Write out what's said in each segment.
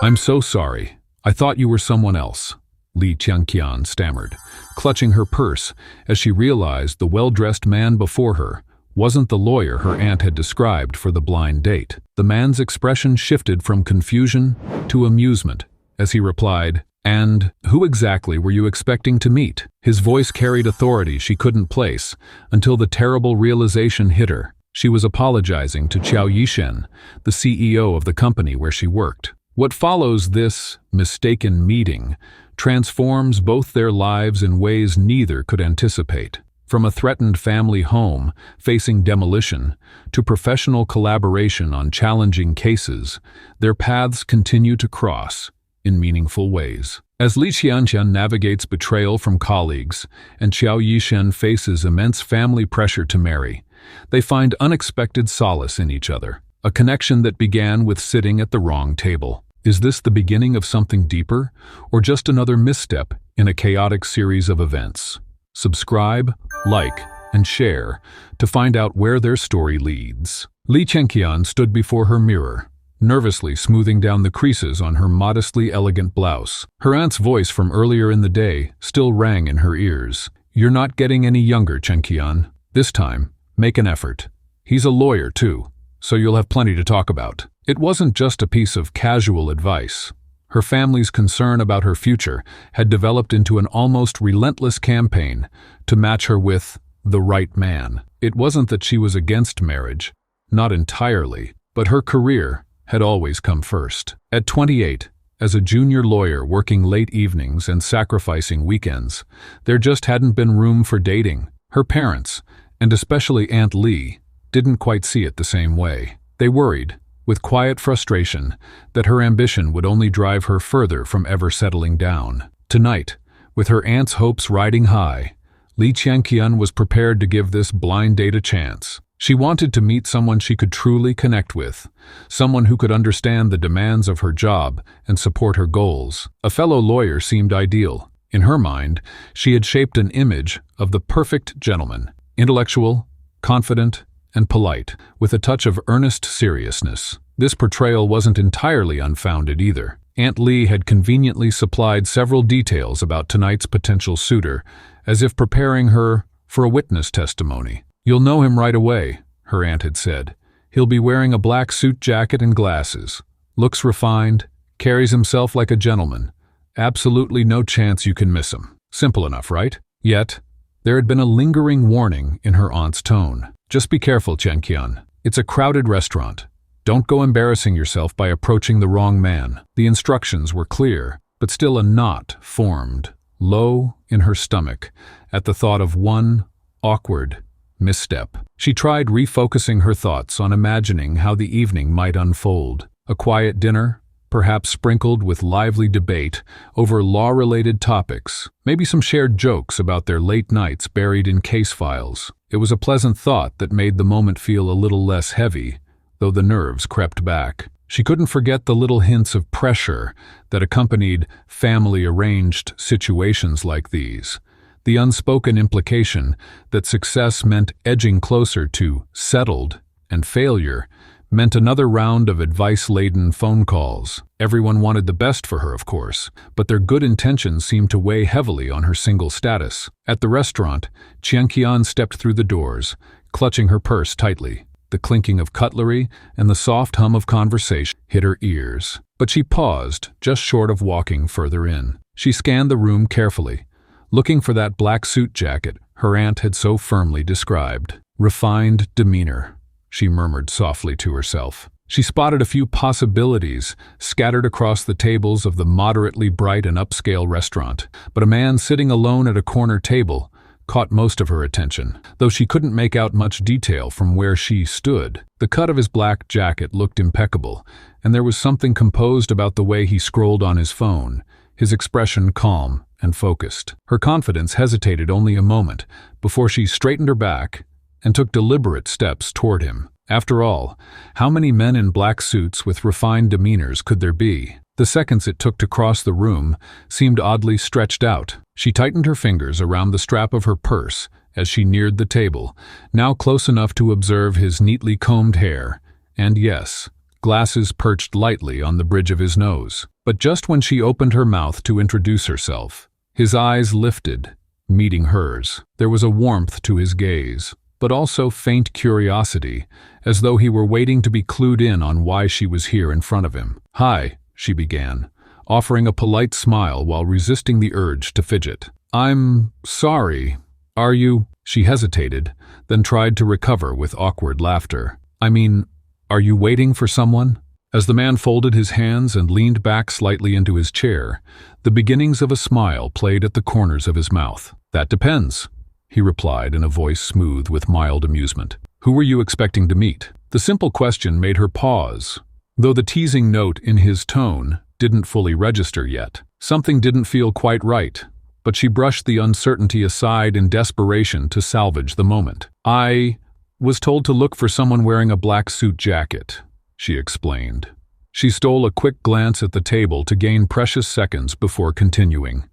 I'm so sorry. I thought you were someone else, Li Qianqian stammered, clutching her purse as she realized the well-dressed man before her wasn't the lawyer her aunt had described for the blind date. The man's expression shifted from confusion to amusement as he replied, "And who exactly were you expecting to meet?" His voice carried authority she couldn't place until the terrible realization hit her. She was apologizing to Yishen, the CEO of the company where she worked. What follows this mistaken meeting transforms both their lives in ways neither could anticipate. From a threatened family home facing demolition to professional collaboration on challenging cases, their paths continue to cross in meaningful ways. As Li Qianqian navigates betrayal from colleagues and Yishen faces immense family pressure to marry, they find unexpected solace in each other, a connection that began with sitting at the wrong table. Is this the beginning of something deeper, or just another misstep in a chaotic series of events? Subscribe, like, and share to find out where their story leads. Li Qianqian stood before her mirror, nervously smoothing down the creases on her modestly elegant blouse. Her aunt's voice from earlier in the day still rang in her ears. "You're not getting any younger, Qianqian. This time, make an effort. He's a lawyer, too, so you'll have plenty to talk about." It wasn't just a piece of casual advice. Her family's concern about her future had developed into an almost relentless campaign to match her with the right man. It wasn't that she was against marriage, not entirely, but her career had always come first. At 28, as a junior lawyer working late evenings and sacrificing weekends, there just hadn't been room for dating. Her parents, and especially Aunt Li, didn't quite see it the same way. They worried, with quiet frustration, that her ambition would only drive her further from ever settling down. Tonight, with her aunt's hopes riding high, Li Qianqian was prepared to give this blind date a chance. She wanted to meet someone she could truly connect with, someone who could understand the demands of her job and support her goals. A fellow lawyer seemed ideal. In her mind, she had shaped an image of the perfect gentleman, intellectual, confident, and polite, with a touch of earnest seriousness. This portrayal wasn't entirely unfounded either. Aunt Li had conveniently supplied several details about tonight's potential suitor, as if preparing her for a witness testimony. "You'll know him right away," her aunt had said. "He'll be wearing a black suit jacket and glasses. Looks refined, carries himself like a gentleman. Absolutely no chance you can miss him." Simple enough, right? Yet, there had been a lingering warning in her aunt's tone. "Just be careful, Qianqian. It's a crowded restaurant. Don't go embarrassing yourself by approaching the wrong man." The instructions were clear, but still a knot formed, low in her stomach, at the thought of one awkward misstep. She tried refocusing her thoughts on imagining how the evening might unfold. A quiet dinner, perhaps sprinkled with lively debate over law-related topics, maybe some shared jokes about their late nights buried in case files. It was a pleasant thought that made the moment feel a little less heavy, though the nerves crept back. She couldn't forget the little hints of pressure that accompanied family-arranged situations like these. The unspoken implication that success meant edging closer to settled and failure meant another round of advice-laden phone calls. Everyone wanted the best for her, of course, but their good intentions seemed to weigh heavily on her single status. At the restaurant, Qianqian stepped through the doors, clutching her purse tightly. The clinking of cutlery and the soft hum of conversation hit her ears. But she paused, just short of walking further in. She scanned the room carefully, looking for that black suit jacket her aunt had so firmly described. "Refined demeanor," she murmured softly to herself. She spotted a few possibilities scattered across the tables of the moderately bright and upscale restaurant, but a man sitting alone at a corner table caught most of her attention, though she couldn't make out much detail from where she stood. The cut of his black jacket looked impeccable, and there was something composed about the way he scrolled on his phone, his expression calm and focused. Her confidence hesitated only a moment before she straightened her back and took deliberate steps toward him. After all, how many men in black suits with refined demeanors could there be? The seconds it took to cross the room seemed oddly stretched out. She tightened her fingers around the strap of her purse as she neared the table, now close enough to observe his neatly combed hair, and yes, glasses perched lightly on the bridge of his nose. But just when she opened her mouth to introduce herself, his eyes lifted, meeting hers. There was a warmth to his gaze, but also faint curiosity, as though he were waiting to be clued in on why she was here in front of him. "Hi," she began, offering a polite smile while resisting the urge to fidget. "I'm sorry. Are you—" She hesitated, then tried to recover with awkward laughter. "I mean, are you waiting for someone?" As the man folded his hands and leaned back slightly into his chair, the beginnings of a smile played at the corners of his mouth. "That depends," he replied in a voice smooth with mild amusement. "Who were you expecting to meet?" The simple question made her pause, though the teasing note in his tone didn't fully register yet. Something didn't feel quite right, but she brushed the uncertainty aside in desperation to salvage the moment. "I was told to look for someone wearing a black suit jacket," she explained. She stole a quick glance at the table to gain precious seconds before continuing.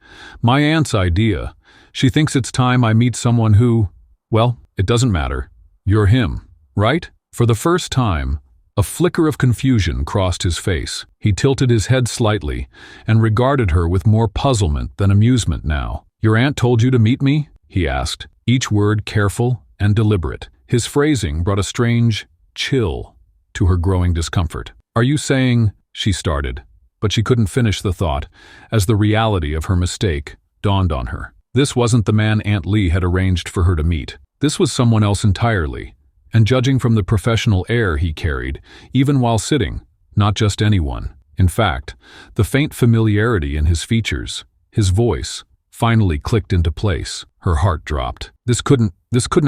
"My aunt's idea. She thinks it's time I meet someone who, well, it doesn't matter. You're him, right?" For the first time, a flicker of confusion crossed his face. He tilted his head slightly and regarded her with more puzzlement than amusement now. "Your aunt told you to meet me?" he asked, each word careful and deliberate. His phrasing brought a strange chill to her growing discomfort. "Are you saying—" she started, but she couldn't finish the thought as the reality of her mistake dawned on her. This wasn't the man Aunt Lee had arranged for her to meet. This was someone else entirely, and judging from the professional air he carried, even while sitting, not just anyone. In fact, the faint familiarity in his features, his voice, finally clicked into place. Her heart dropped. This couldn't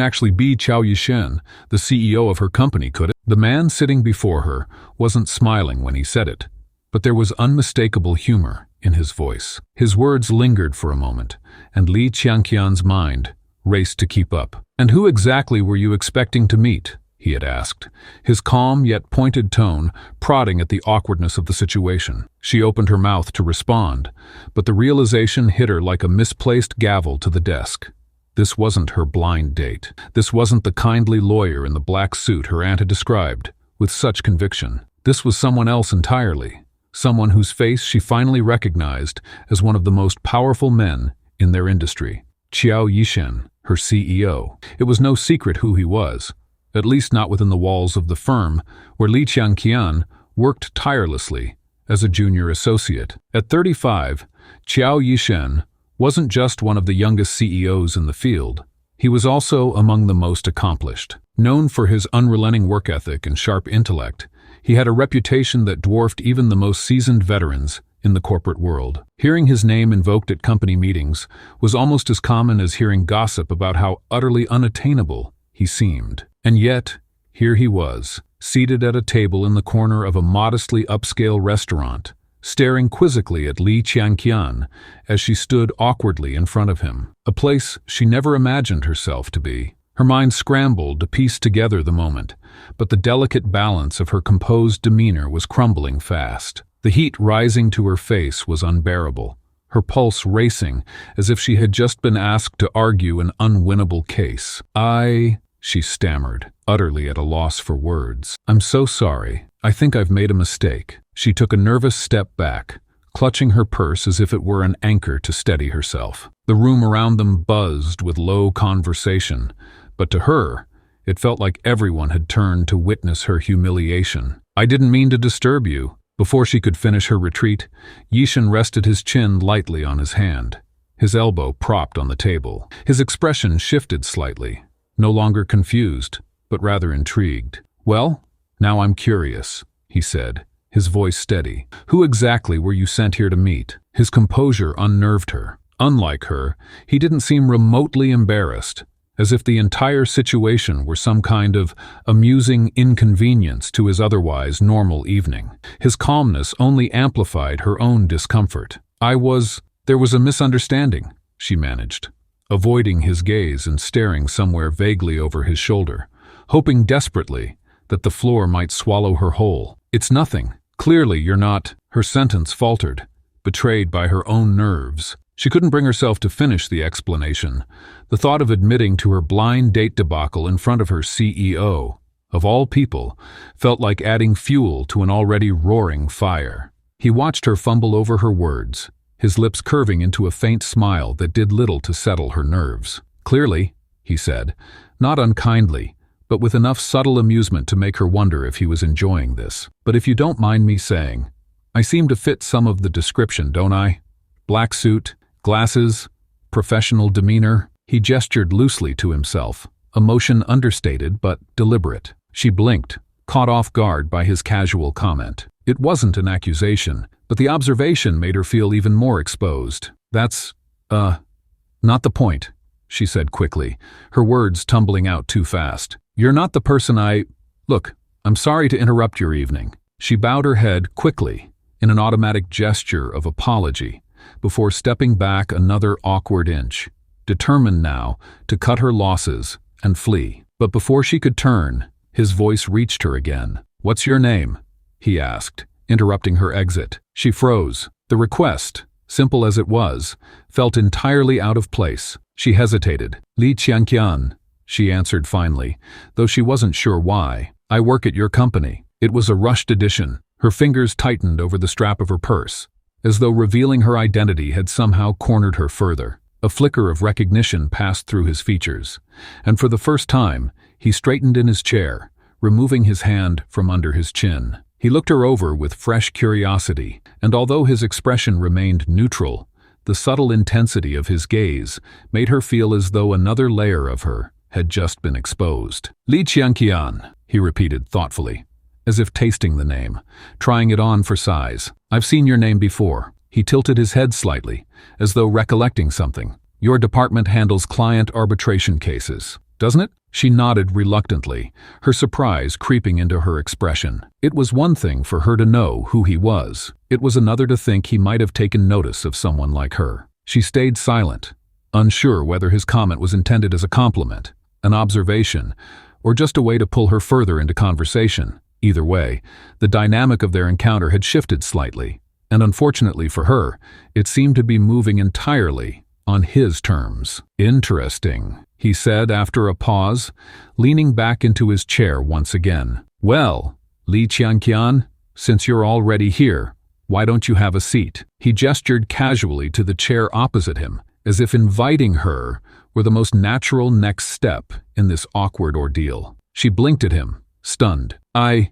actually be Yishen, the CEO of her company, could it? The man sitting before her wasn't smiling when he said it, but there was unmistakable humor in his voice. His words lingered for a moment, and Li Qianqian's mind raced to keep up. "And who exactly were you expecting to meet?" he had asked, his calm yet pointed tone prodding at the awkwardness of the situation. She opened her mouth to respond, but the realization hit her like a misplaced gavel to the desk. This wasn't her blind date. This wasn't the kindly lawyer in the black suit her aunt had described with such conviction. This was someone else entirely, someone whose face she finally recognized as one of the most powerful men in their industry. Yishen, her CEO. It was no secret who he was, at least not within the walls of the firm where Li Qianqian worked tirelessly as a junior associate. At 35, Yishen wasn't just one of the youngest CEOs in the field. He was also among the most accomplished. Known for his unrelenting work ethic and sharp intellect, he had a reputation that dwarfed even the most seasoned veterans in the corporate world. Hearing his name invoked at company meetings was almost as common as hearing gossip about how utterly unattainable he seemed. And yet, here he was, seated at a table in the corner of a modestly upscale restaurant, staring quizzically at Li Qianqian as she stood awkwardly in front of him, a place she never imagined herself to be. Her mind scrambled to piece together the moment, but the delicate balance of her composed demeanor was crumbling fast. The heat rising to her face was unbearable, her pulse racing as if she had just been asked to argue an unwinnable case. She stammered, utterly at a loss for words. "I'm so sorry. I think I've made a mistake." She took a nervous step back, clutching her purse as if it were an anchor to steady herself. The room around them buzzed with low conversation, but to her, it felt like everyone had turned to witness her humiliation. "I didn't mean to disturb you." Before she could finish her retreat, Yishen rested his chin lightly on his hand, his elbow propped on the table. His expression shifted slightly, no longer confused, but rather intrigued. "Well, now I'm curious," he said, his voice steady. "Who exactly were you sent here to meet?" His composure unnerved her. Unlike her, he didn't seem remotely embarrassed, as if the entire situation were some kind of amusing inconvenience to his otherwise normal evening. His calmness only amplified her own discomfort. There was a misunderstanding," she managed, avoiding his gaze and staring somewhere vaguely over his shoulder, hoping desperately that the floor might swallow her whole. "It's nothing. Clearly you're not—" Her sentence faltered, betrayed by her own nerves. She couldn't bring herself to finish the explanation. The thought of admitting to her blind date debacle in front of her CEO of all people, felt like adding fuel to an already roaring fire. He watched her fumble over her words, his lips curving into a faint smile that did little to settle her nerves. "Clearly," he said, not unkindly, but with enough subtle amusement to make her wonder if he was enjoying this. "But if you don't mind me saying, I seem to fit some of the description, don't I? Black suit, glasses, professional demeanor." He gestured loosely to himself, a motion understated but deliberate. She blinked, caught off guard by his casual comment. It wasn't an accusation, but the observation made her feel even more exposed. "That's, not the point," she said quickly, her words tumbling out too fast. "You're not the person Look, I'm sorry to interrupt your evening." She bowed her head quickly, in an automatic gesture of apology, before stepping back another awkward inch, determined now to cut her losses and flee. But before she could turn, his voice reached her again. "What's your name?" he asked, interrupting her exit. She froze. The request, simple as it was, felt entirely out of place. She hesitated. "Li Qianqian," she answered finally, though she wasn't sure why. "I work at your company." It was a rushed addition. Her fingers tightened over the strap of her purse, as though revealing her identity had somehow cornered her further. A flicker of recognition passed through his features, and for the first time, he straightened in his chair, removing his hand from under his chin. He looked her over with fresh curiosity, and although his expression remained neutral, the subtle intensity of his gaze made her feel as though another layer of her had just been exposed. "Li Qianqian," he repeated thoughtfully, as if tasting the name, trying it on for size. "I've seen your name before." He tilted his head slightly, as though recollecting something. "Your department handles client arbitration cases, doesn't it?" She nodded reluctantly, her surprise creeping into her expression. It was one thing for her to know who he was. It was another to think he might have taken notice of someone like her. She stayed silent, unsure whether his comment was intended as a compliment, an observation, or just a way to pull her further into conversation. Either way, the dynamic of their encounter had shifted slightly, and unfortunately for her, it seemed to be moving entirely on his terms. "Interesting," he said after a pause, leaning back into his chair once again. "Well, Li Qianqian, since you're already here, why don't you have a seat?" He gestured casually to the chair opposite him, as if inviting her were the most natural next step in this awkward ordeal. She blinked at him, stunned. I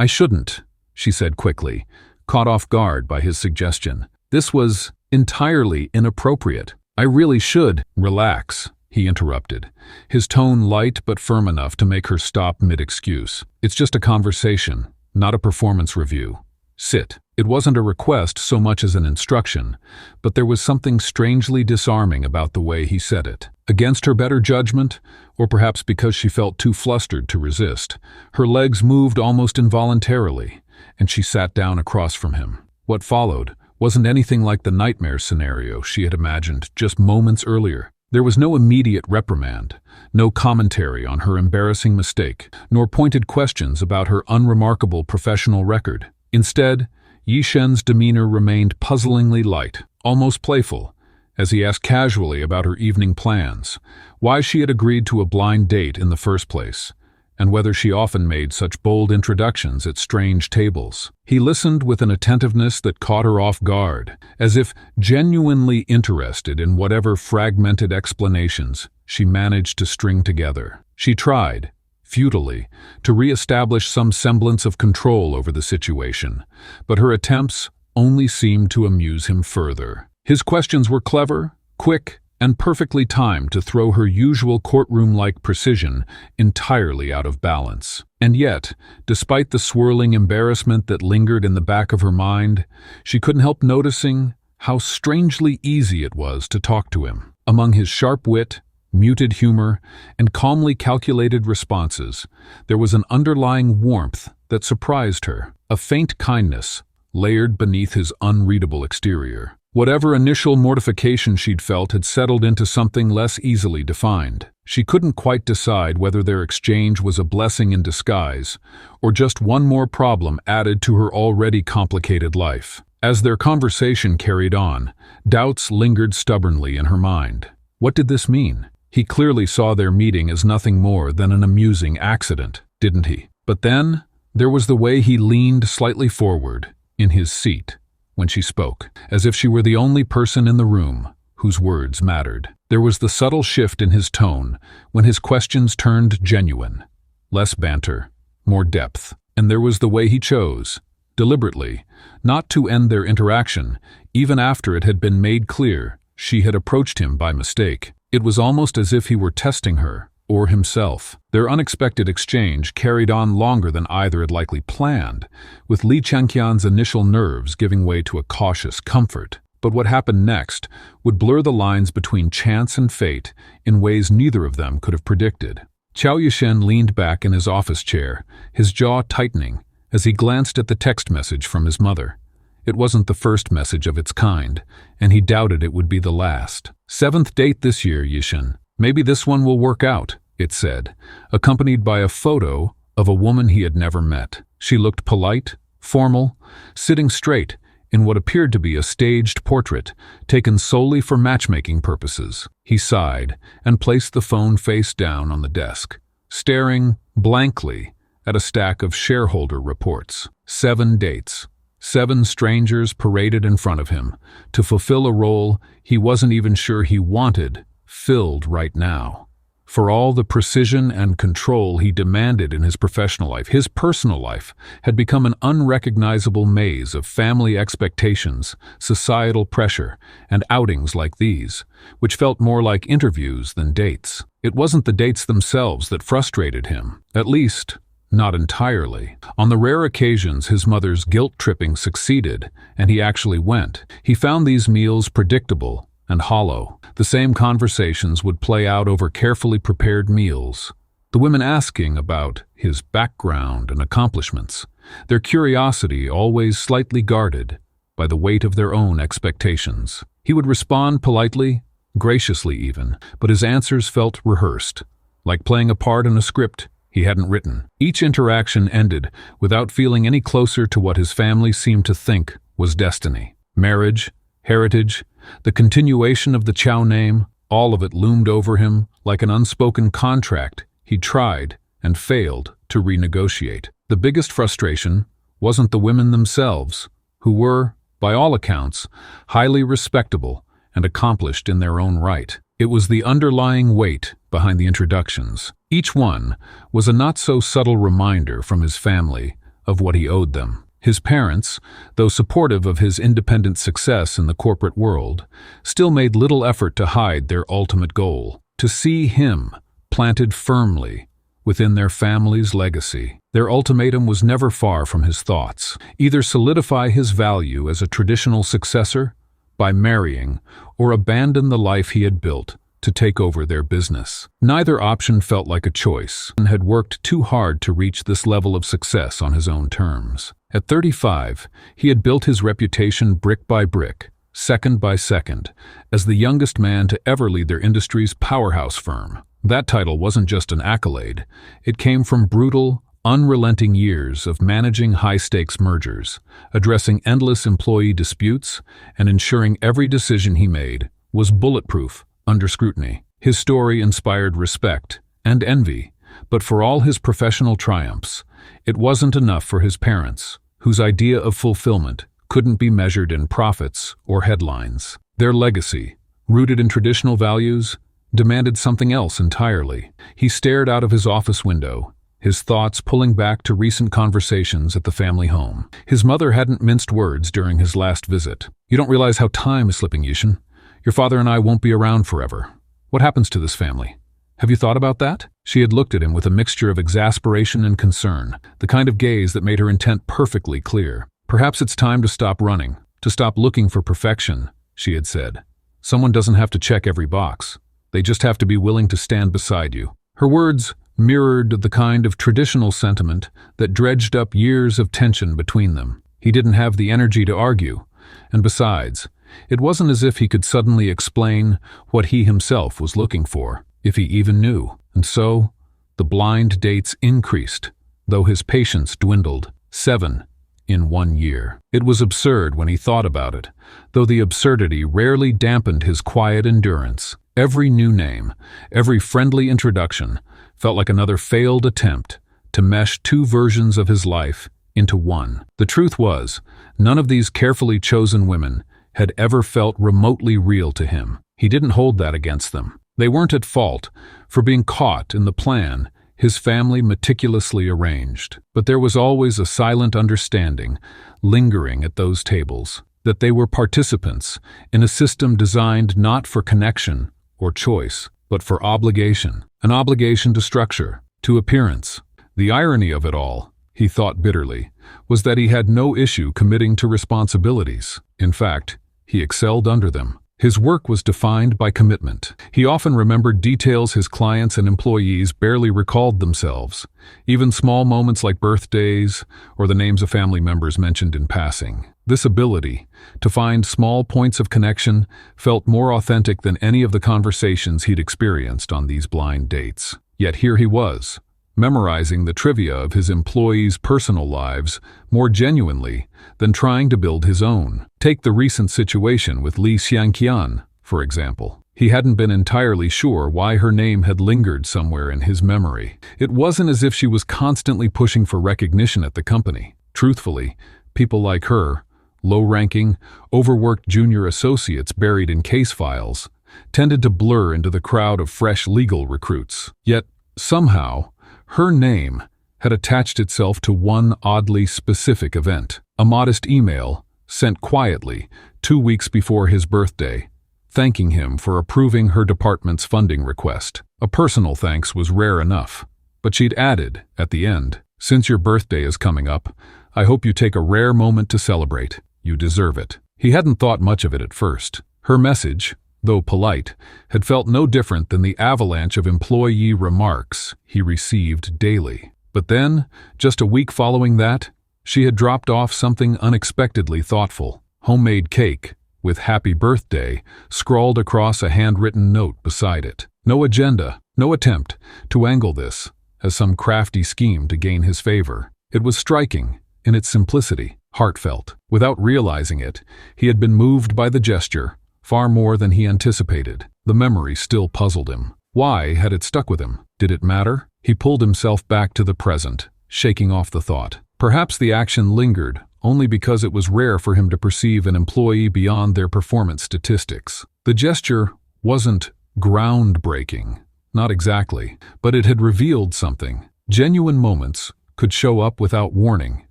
shouldn't," she said quickly, caught off guard by his suggestion. "This was entirely inappropriate. I really should." "Relax," he interrupted, his tone light but firm enough to make her stop mid-excuse. "It's just a conversation, not a performance review. Sit." It wasn't a request so much as an instruction, but there was something strangely disarming about the way he said it. Against her better judgment, or perhaps because she felt too flustered to resist, her legs moved almost involuntarily, and she sat down across from him. What followed wasn't anything like the nightmare scenario she had imagined just moments earlier. There was no immediate reprimand, no commentary on her embarrassing mistake, nor pointed questions about her unremarkable professional record. Instead, Yishen's demeanor remained puzzlingly light, almost playful, as he asked casually about her evening plans, why she had agreed to a blind date in the first place, and whether she often made such bold introductions at strange tables. He listened with an attentiveness that caught her off guard, as if genuinely interested in whatever fragmented explanations she managed to string together. She tried, futilely, to re-establish some semblance of control over the situation, but her attempts only seemed to amuse him further. His questions were clever, quick, and perfectly timed to throw her usual courtroom-like precision entirely out of balance. And yet, despite the swirling embarrassment that lingered in the back of her mind, she couldn't help noticing how strangely easy it was to talk to him. Among his sharp wit, muted humor, and calmly calculated responses, there was an underlying warmth that surprised her, a faint kindness layered beneath his unreadable exterior. Whatever initial mortification she'd felt had settled into something less easily defined. She couldn't quite decide whether their exchange was a blessing in disguise or just one more problem added to her already complicated life. As their conversation carried on, doubts lingered stubbornly in her mind. What did this mean? He clearly saw their meeting as nothing more than an amusing accident. didn't he? But then, there was the way he leaned slightly forward, in his seat, when she spoke, as if she were the only person in the room whose words mattered. There was the subtle shift in his tone when his questions turned genuine. Less banter, more depth. And there was the way he chose, deliberately, not to end their interaction, even after it had been made clear she had approached him by mistake. It was almost as if he were testing her, or himself. Their unexpected exchange carried on longer than either had likely planned, with Li Changqian's initial nerves giving way to a cautious comfort. But what happened next would blur the lines between chance and fate in ways neither of them could have predicted. Qiao Yishen leaned back in his office chair, his jaw tightening, as he glanced at the text message from his mother. It wasn't the first message of its kind, and he doubted it would be the last. 7th date this year, Yishen. Maybe this one will work out, it said, accompanied by a photo of a woman he had never met. She looked polite, formal, sitting straight in what appeared to be a staged portrait, taken solely for matchmaking purposes. He sighed and placed the phone face down on the desk, staring blankly at a stack of shareholder reports. 7 dates. 7 strangers paraded in front of him to fulfill a role he wasn't even sure he wanted filled right now. For all the precision and control he demanded in his professional life, his personal life had become an unrecognizable maze of family expectations, societal pressure, and outings like these, which felt more like interviews than dates. It wasn't the dates themselves that frustrated him, at least not entirely. On the rare occasions his mother's guilt-tripping succeeded, and he actually went, he found these meals predictable and hollow. The same conversations would play out over carefully prepared meals, the women asking about his background and accomplishments, their curiosity always slightly guarded by the weight of their own expectations. He would respond politely, graciously even, but his answers felt rehearsed, like playing a part in a script he hadn't written. Each interaction ended without feeling any closer to what his family seemed to think was destiny. Marriage, heritage, the continuation of the Qiao name, all of it loomed over him like an unspoken contract he tried and failed to renegotiate. The biggest frustration wasn't the women themselves, who were, by all accounts, highly respectable and accomplished in their own right. It was the underlying weight behind the introductions. Each one was a not-so-subtle reminder from his family of what he owed them. His parents, though supportive of his independent success in the corporate world, still made little effort to hide their ultimate goal, to see him planted firmly within their family's legacy. Their ultimatum was never far from his thoughts: either solidify his value as a traditional successor by marrying, or abandon the life he had built to take over their business. Neither option felt like a choice, and had worked too hard to reach this level of success on his own terms. At 35, he had built his reputation brick by brick, second by second, as the youngest man to ever lead their industry's powerhouse firm. That title wasn't just an accolade. It came from brutal, unrelenting years of managing high-stakes mergers, addressing endless employee disputes, and ensuring every decision he made was bulletproof under scrutiny. His story inspired respect and envy, but for all his professional triumphs, it wasn't enough for his parents, whose idea of fulfillment couldn't be measured in profits or headlines. Their legacy, rooted in traditional values, demanded something else entirely. He stared out of his office window, his thoughts pulling back to recent conversations at the family home. His mother hadn't minced words during his last visit. "You don't realize how time is slipping, Yishen. Your father and I won't be around forever. What happens to this family? Have you thought about that?" She had looked at him with a mixture of exasperation and concern, the kind of gaze that made her intent perfectly clear. "Perhaps it's time to stop running, to stop looking for perfection," she had said. "Someone doesn't have to check every box. They just have to be willing to stand beside you." Her words mirrored the kind of traditional sentiment that dredged up years of tension between them. He didn't have the energy to argue, and besides, it wasn't as if he could suddenly explain what he himself was looking for, if he even knew. And so, the blind dates increased, though his patience dwindled. 7 in 1 year. It was absurd when he thought about it, though the absurdity rarely dampened his quiet endurance. Every new name, every friendly introduction, felt like another failed attempt to mesh two versions of his life into one. The truth was, none of these carefully chosen women had ever felt remotely real to him. He didn't hold that against them. They weren't at fault for being caught in the plan his family meticulously arranged. But there was always a silent understanding lingering at those tables that they were participants in a system designed not for connection or choice, but for obligation. An obligation to structure, to appearance. The irony of it all, he thought bitterly, was that he had no issue committing to responsibilities. In fact, he excelled under them. His work was defined by commitment. He often remembered details his clients and employees barely recalled themselves, even small moments like birthdays or the names of family members mentioned in passing. This ability to find small points of connection felt more authentic than any of the conversations he'd experienced on these blind dates. Yet here he was, memorizing the trivia of his employees' personal lives more genuinely than trying to build his own. Take the recent situation with Li Xiangqian, for example. He hadn't been entirely sure why her name had lingered somewhere in his memory. It wasn't as if she was constantly pushing for recognition at the company. Truthfully, people like her, low-ranking, overworked junior associates buried in case files, tended to blur into the crowd of fresh legal recruits. Yet, somehow, her name had attached itself to one oddly specific event. A modest email, sent quietly 2 weeks before his birthday, thanking him for approving her department's funding request. A personal thanks was rare enough, but she'd added, at the end, "Since your birthday is coming up, I hope you take a rare moment to celebrate. You deserve it." He hadn't thought much of it at first. Her message, though polite, had felt no different than the avalanche of employee remarks he received daily. But then, just a week following that, she had dropped off something unexpectedly thoughtful. Homemade cake, with "Happy Birthday" scrawled across a handwritten note beside it. No agenda, no attempt to angle this as some crafty scheme to gain his favor. It was striking in its simplicity, heartfelt. Without realizing it, he had been moved by the gesture far more than he anticipated. The memory still puzzled him. Why had it stuck with him? Did it matter? He pulled himself back to the present, shaking off the thought. Perhaps the action lingered only because it was rare for him to perceive an employee beyond their performance statistics. The gesture wasn't groundbreaking, not exactly, but it had revealed something. Genuine moments could show up without warning,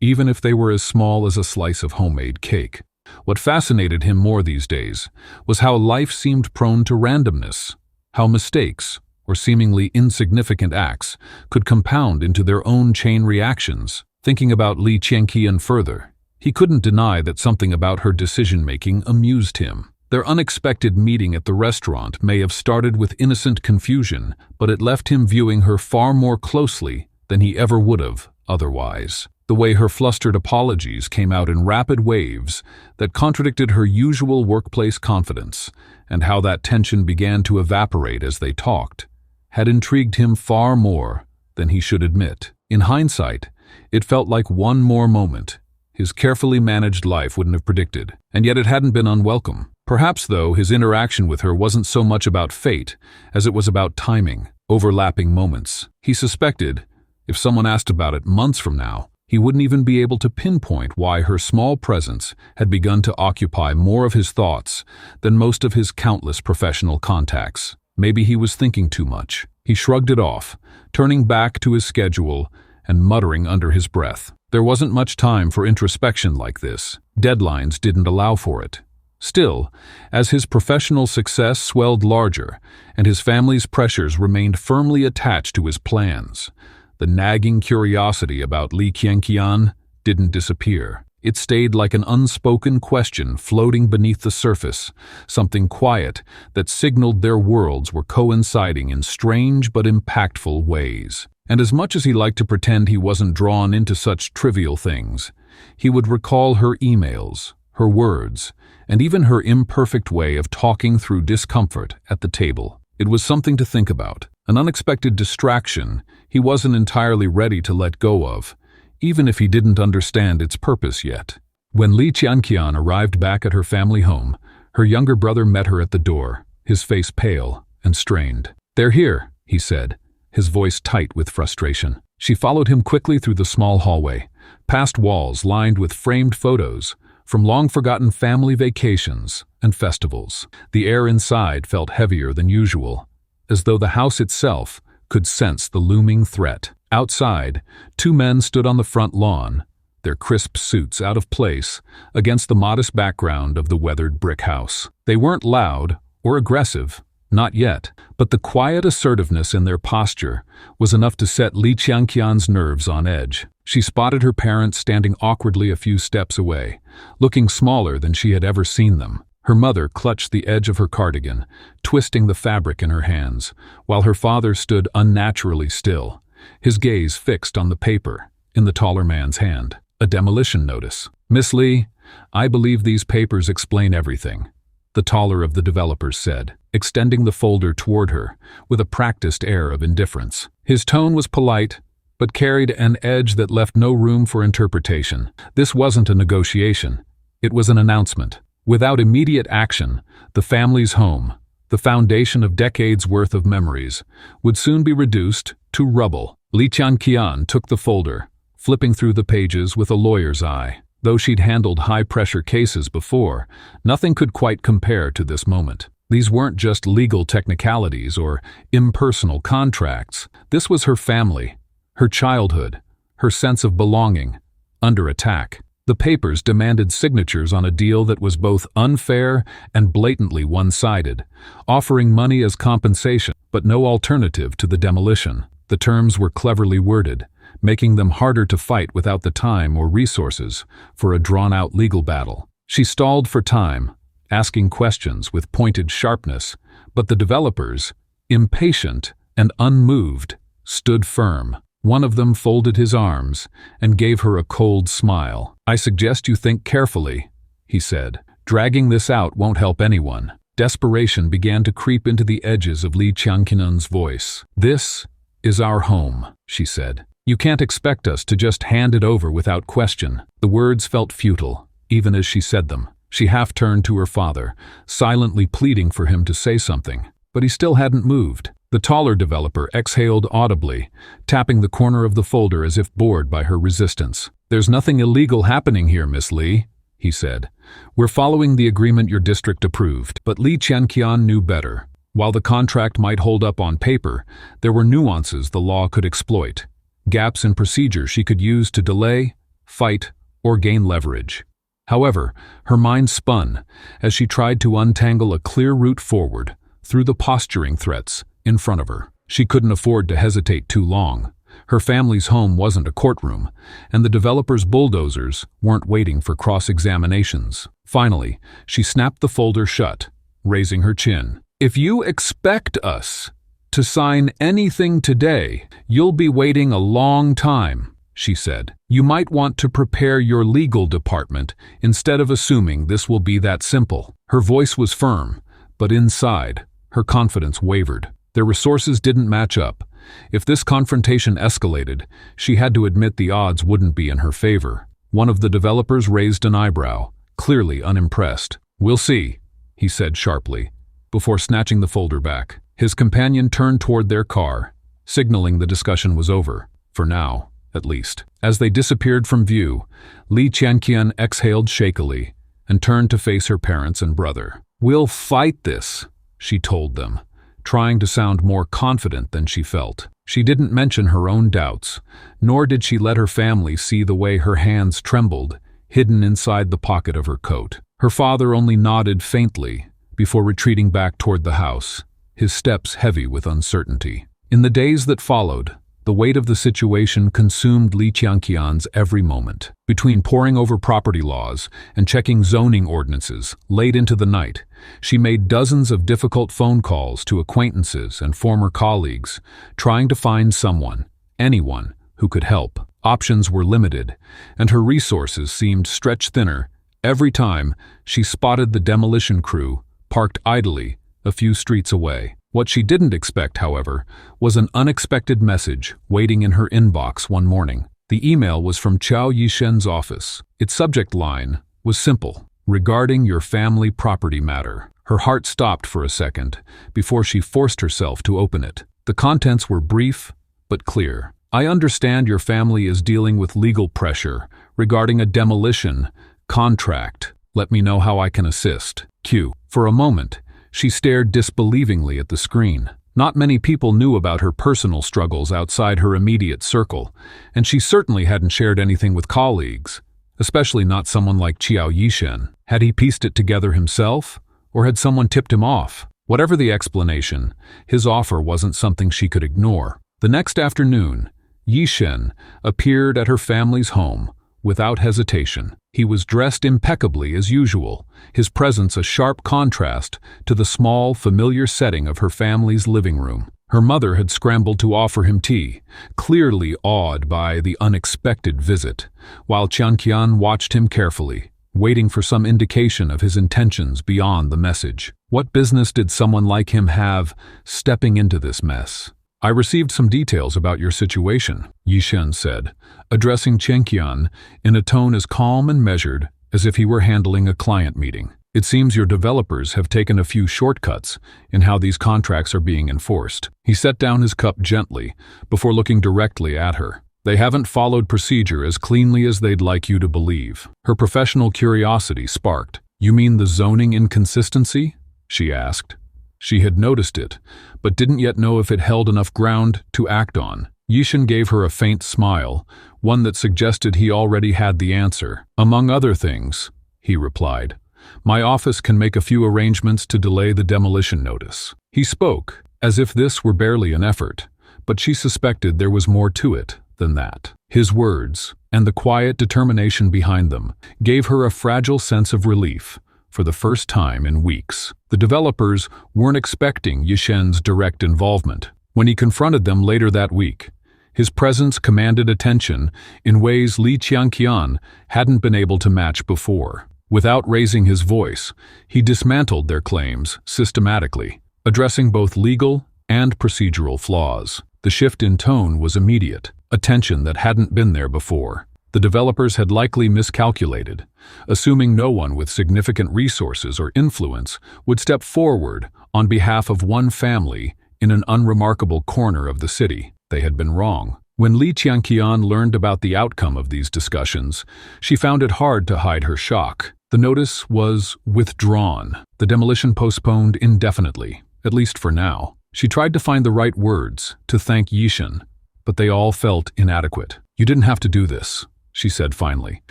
even if they were as small as a slice of homemade cake. What fascinated him more these days was how life seemed prone to randomness, how mistakes, or seemingly insignificant acts, could compound into their own chain reactions. Thinking about Li Qiangqian further, he couldn't deny that something about her decision-making amused him. Their unexpected meeting at the restaurant may have started with innocent confusion, but it left him viewing her far more closely than he ever would have otherwise. The way her flustered apologies came out in rapid waves that contradicted her usual workplace confidence, and how that tension began to evaporate as they talked, had intrigued him far more than he should admit. In hindsight, it felt like one more moment his carefully managed life wouldn't have predicted, and yet it hadn't been unwelcome. Perhaps, though, his interaction with her wasn't so much about fate as it was about timing, overlapping moments. He suspected, if someone asked about it months from now, he wouldn't even be able to pinpoint why her small presence had begun to occupy more of his thoughts than most of his countless professional contacts. Maybe he was thinking too much. He shrugged it off, turning back to his schedule and muttering under his breath. There wasn't much time for introspection like this. Deadlines didn't allow for it. Still, as his professional success swelled larger and his family's pressures remained firmly attached to his plans, the nagging curiosity about Li Qiangqian didn't disappear. It stayed like an unspoken question floating beneath the surface, something quiet that signaled their worlds were coinciding in strange but impactful ways. And as much as he liked to pretend he wasn't drawn into such trivial things, he would recall her emails, her words, and even her imperfect way of talking through discomfort at the table. It was something to think about, an unexpected distraction he wasn't entirely ready to let go of, even if he didn't understand its purpose yet. When Li Qiangqian arrived back at her family home, her younger brother met her at the door, his face pale and strained. "They're here," he said, his voice tight with frustration. She followed him quickly through the small hallway, past walls lined with framed photos from long-forgotten family vacations and festivals. The air inside felt heavier than usual, as though the house itself could sense the looming threat. Outside, two men stood on the front lawn, their crisp suits out of place against the modest background of the weathered brick house. They weren't loud or aggressive, not yet, but the quiet assertiveness in their posture was enough to set Li Qianqian's nerves on edge. She spotted her parents standing awkwardly a few steps away, looking smaller than she had ever seen them. Her mother clutched the edge of her cardigan, twisting the fabric in her hands, while her father stood unnaturally still, his gaze fixed on the paper in the taller man's hand. A demolition notice. "Miss Li, I believe these papers explain everything," the taller of the developers said, extending the folder toward her with a practiced air of indifference. His tone was polite, but carried an edge that left no room for interpretation. This wasn't a negotiation. It was an announcement. Without immediate action, the family's home, the foundation of decades' worth of memories, would soon be reduced to rubble. Li Qianqian took the folder, flipping through the pages with a lawyer's eye. Though she'd handled high-pressure cases before, nothing could quite compare to this moment. These weren't just legal technicalities or impersonal contracts. This was her family, her childhood, her sense of belonging, under attack. The papers demanded signatures on a deal that was both unfair and blatantly one-sided, offering money as compensation, but no alternative to the demolition. The terms were cleverly worded, making them harder to fight without the time or resources for a drawn-out legal battle. She stalled for time, asking questions with pointed sharpness, but the developers, impatient and unmoved, stood firm. One of them folded his arms and gave her a cold smile. "I suggest you think carefully," he said. "Dragging this out won't help anyone." Desperation began to creep into the edges of Li Qianqian's voice. "This is our home," she said. "You can't expect us to just hand it over without question." The words felt futile, even as she said them. She half-turned to her father, silently pleading for him to say something, but he still hadn't moved. The taller developer exhaled audibly, tapping the corner of the folder as if bored by her resistance. "There's nothing illegal happening here, Miss Li," he said. "We're following the agreement your district approved." But Li Qianqian knew better. While the contract might hold up on paper, there were nuances the law could exploit, gaps in procedure she could use to delay, fight, or gain leverage. However, her mind spun as she tried to untangle a clear route forward through the posturing threats in front of her. She couldn't afford to hesitate too long. Her family's home wasn't a courtroom, and the developers' bulldozers weren't waiting for cross-examinations. Finally, she snapped the folder shut, raising her chin. "If you expect us to sign anything today, you'll be waiting a long time," she said. "You might want to prepare your legal department instead of assuming this will be that simple." Her voice was firm, but inside, her confidence wavered. Their resources didn't match up. If this confrontation escalated, she had to admit the odds wouldn't be in her favor. One of the developers raised an eyebrow, clearly unimpressed. "We'll see," he said sharply, before snatching the folder back. His companion turned toward their car, signaling the discussion was over, for now, at least. As they disappeared from view, Li Qianqian exhaled shakily and turned to face her parents and brother. "We'll fight this," she told them, trying to sound more confident than she felt. She didn't mention her own doubts, nor did she let her family see the way her hands trembled, hidden inside the pocket of her coat. Her father only nodded faintly before retreating back toward the house, his steps heavy with uncertainty. In the days that followed, the weight of the situation consumed Li Qianqian's every moment. Between poring over property laws and checking zoning ordinances late into the night, she made dozens of difficult phone calls to acquaintances and former colleagues, trying to find someone, anyone, who could help. Options were limited, and her resources seemed stretched thinner every time she spotted the demolition crew parked idly a few streets away. What she didn't expect, however, was an unexpected message waiting in her inbox one morning. The email was from Yishen's office. Its subject line was simple: "Regarding your family property matter." Her heart stopped for a second before she forced herself to open it. The contents were brief but clear. I understand your family is dealing with legal pressure regarding a demolition contract. Let me know how I can assist. Q. For a moment, she stared disbelievingly at the screen. Not many people knew about her personal struggles outside her immediate circle, and she certainly hadn't shared anything with colleagues, especially not someone like Yishen. Had he pieced it together himself, or had someone tipped him off? Whatever the explanation, his offer wasn't something she could ignore. The next afternoon, Yishen appeared at her family's home without hesitation. He was dressed impeccably as usual, his presence a sharp contrast to the small, familiar setting of her family's living room. Her mother had scrambled to offer him tea, clearly awed by the unexpected visit, while Qian watched him carefully, waiting for some indication of his intentions beyond the message. What business did someone like him have stepping into this mess? I received some details about your situation, Yishen said, addressing Qian in a tone as calm and measured as if he were handling a client meeting. It seems your developers have taken a few shortcuts in how these contracts are being enforced. He set down his cup gently before looking directly at her. They haven't followed procedure as cleanly as they'd like you to believe. Her professional curiosity sparked. You mean the zoning inconsistency? She asked. She had noticed it, but didn't yet know if it held enough ground to act on. Yishen gave her a faint smile, one that suggested he already had the answer. Among other things, he replied, my office can make a few arrangements to delay the demolition notice. He spoke, as if this were barely an effort, but she suspected there was more to it than that. His words, and the quiet determination behind them, gave her a fragile sense of relief. For the first time in weeks, the developers weren't expecting Yishen's direct involvement. When he confronted them later that week, his presence commanded attention in ways Li Qian hadn't been able to match before. Without raising his voice, he dismantled their claims systematically, addressing both legal and procedural flaws. The shift in tone was immediate, a tension that hadn't been there before. The developers had likely miscalculated, assuming no one with significant resources or influence would step forward on behalf of one family in an unremarkable corner of the city. They had been wrong. When Li Qian learned about the outcome of these discussions, she found it hard to hide her shock. The notice was withdrawn, the demolition postponed indefinitely, at least for now. She tried to find the right words to thank Yishen, but they all felt inadequate. You didn't have to do this, she said finally,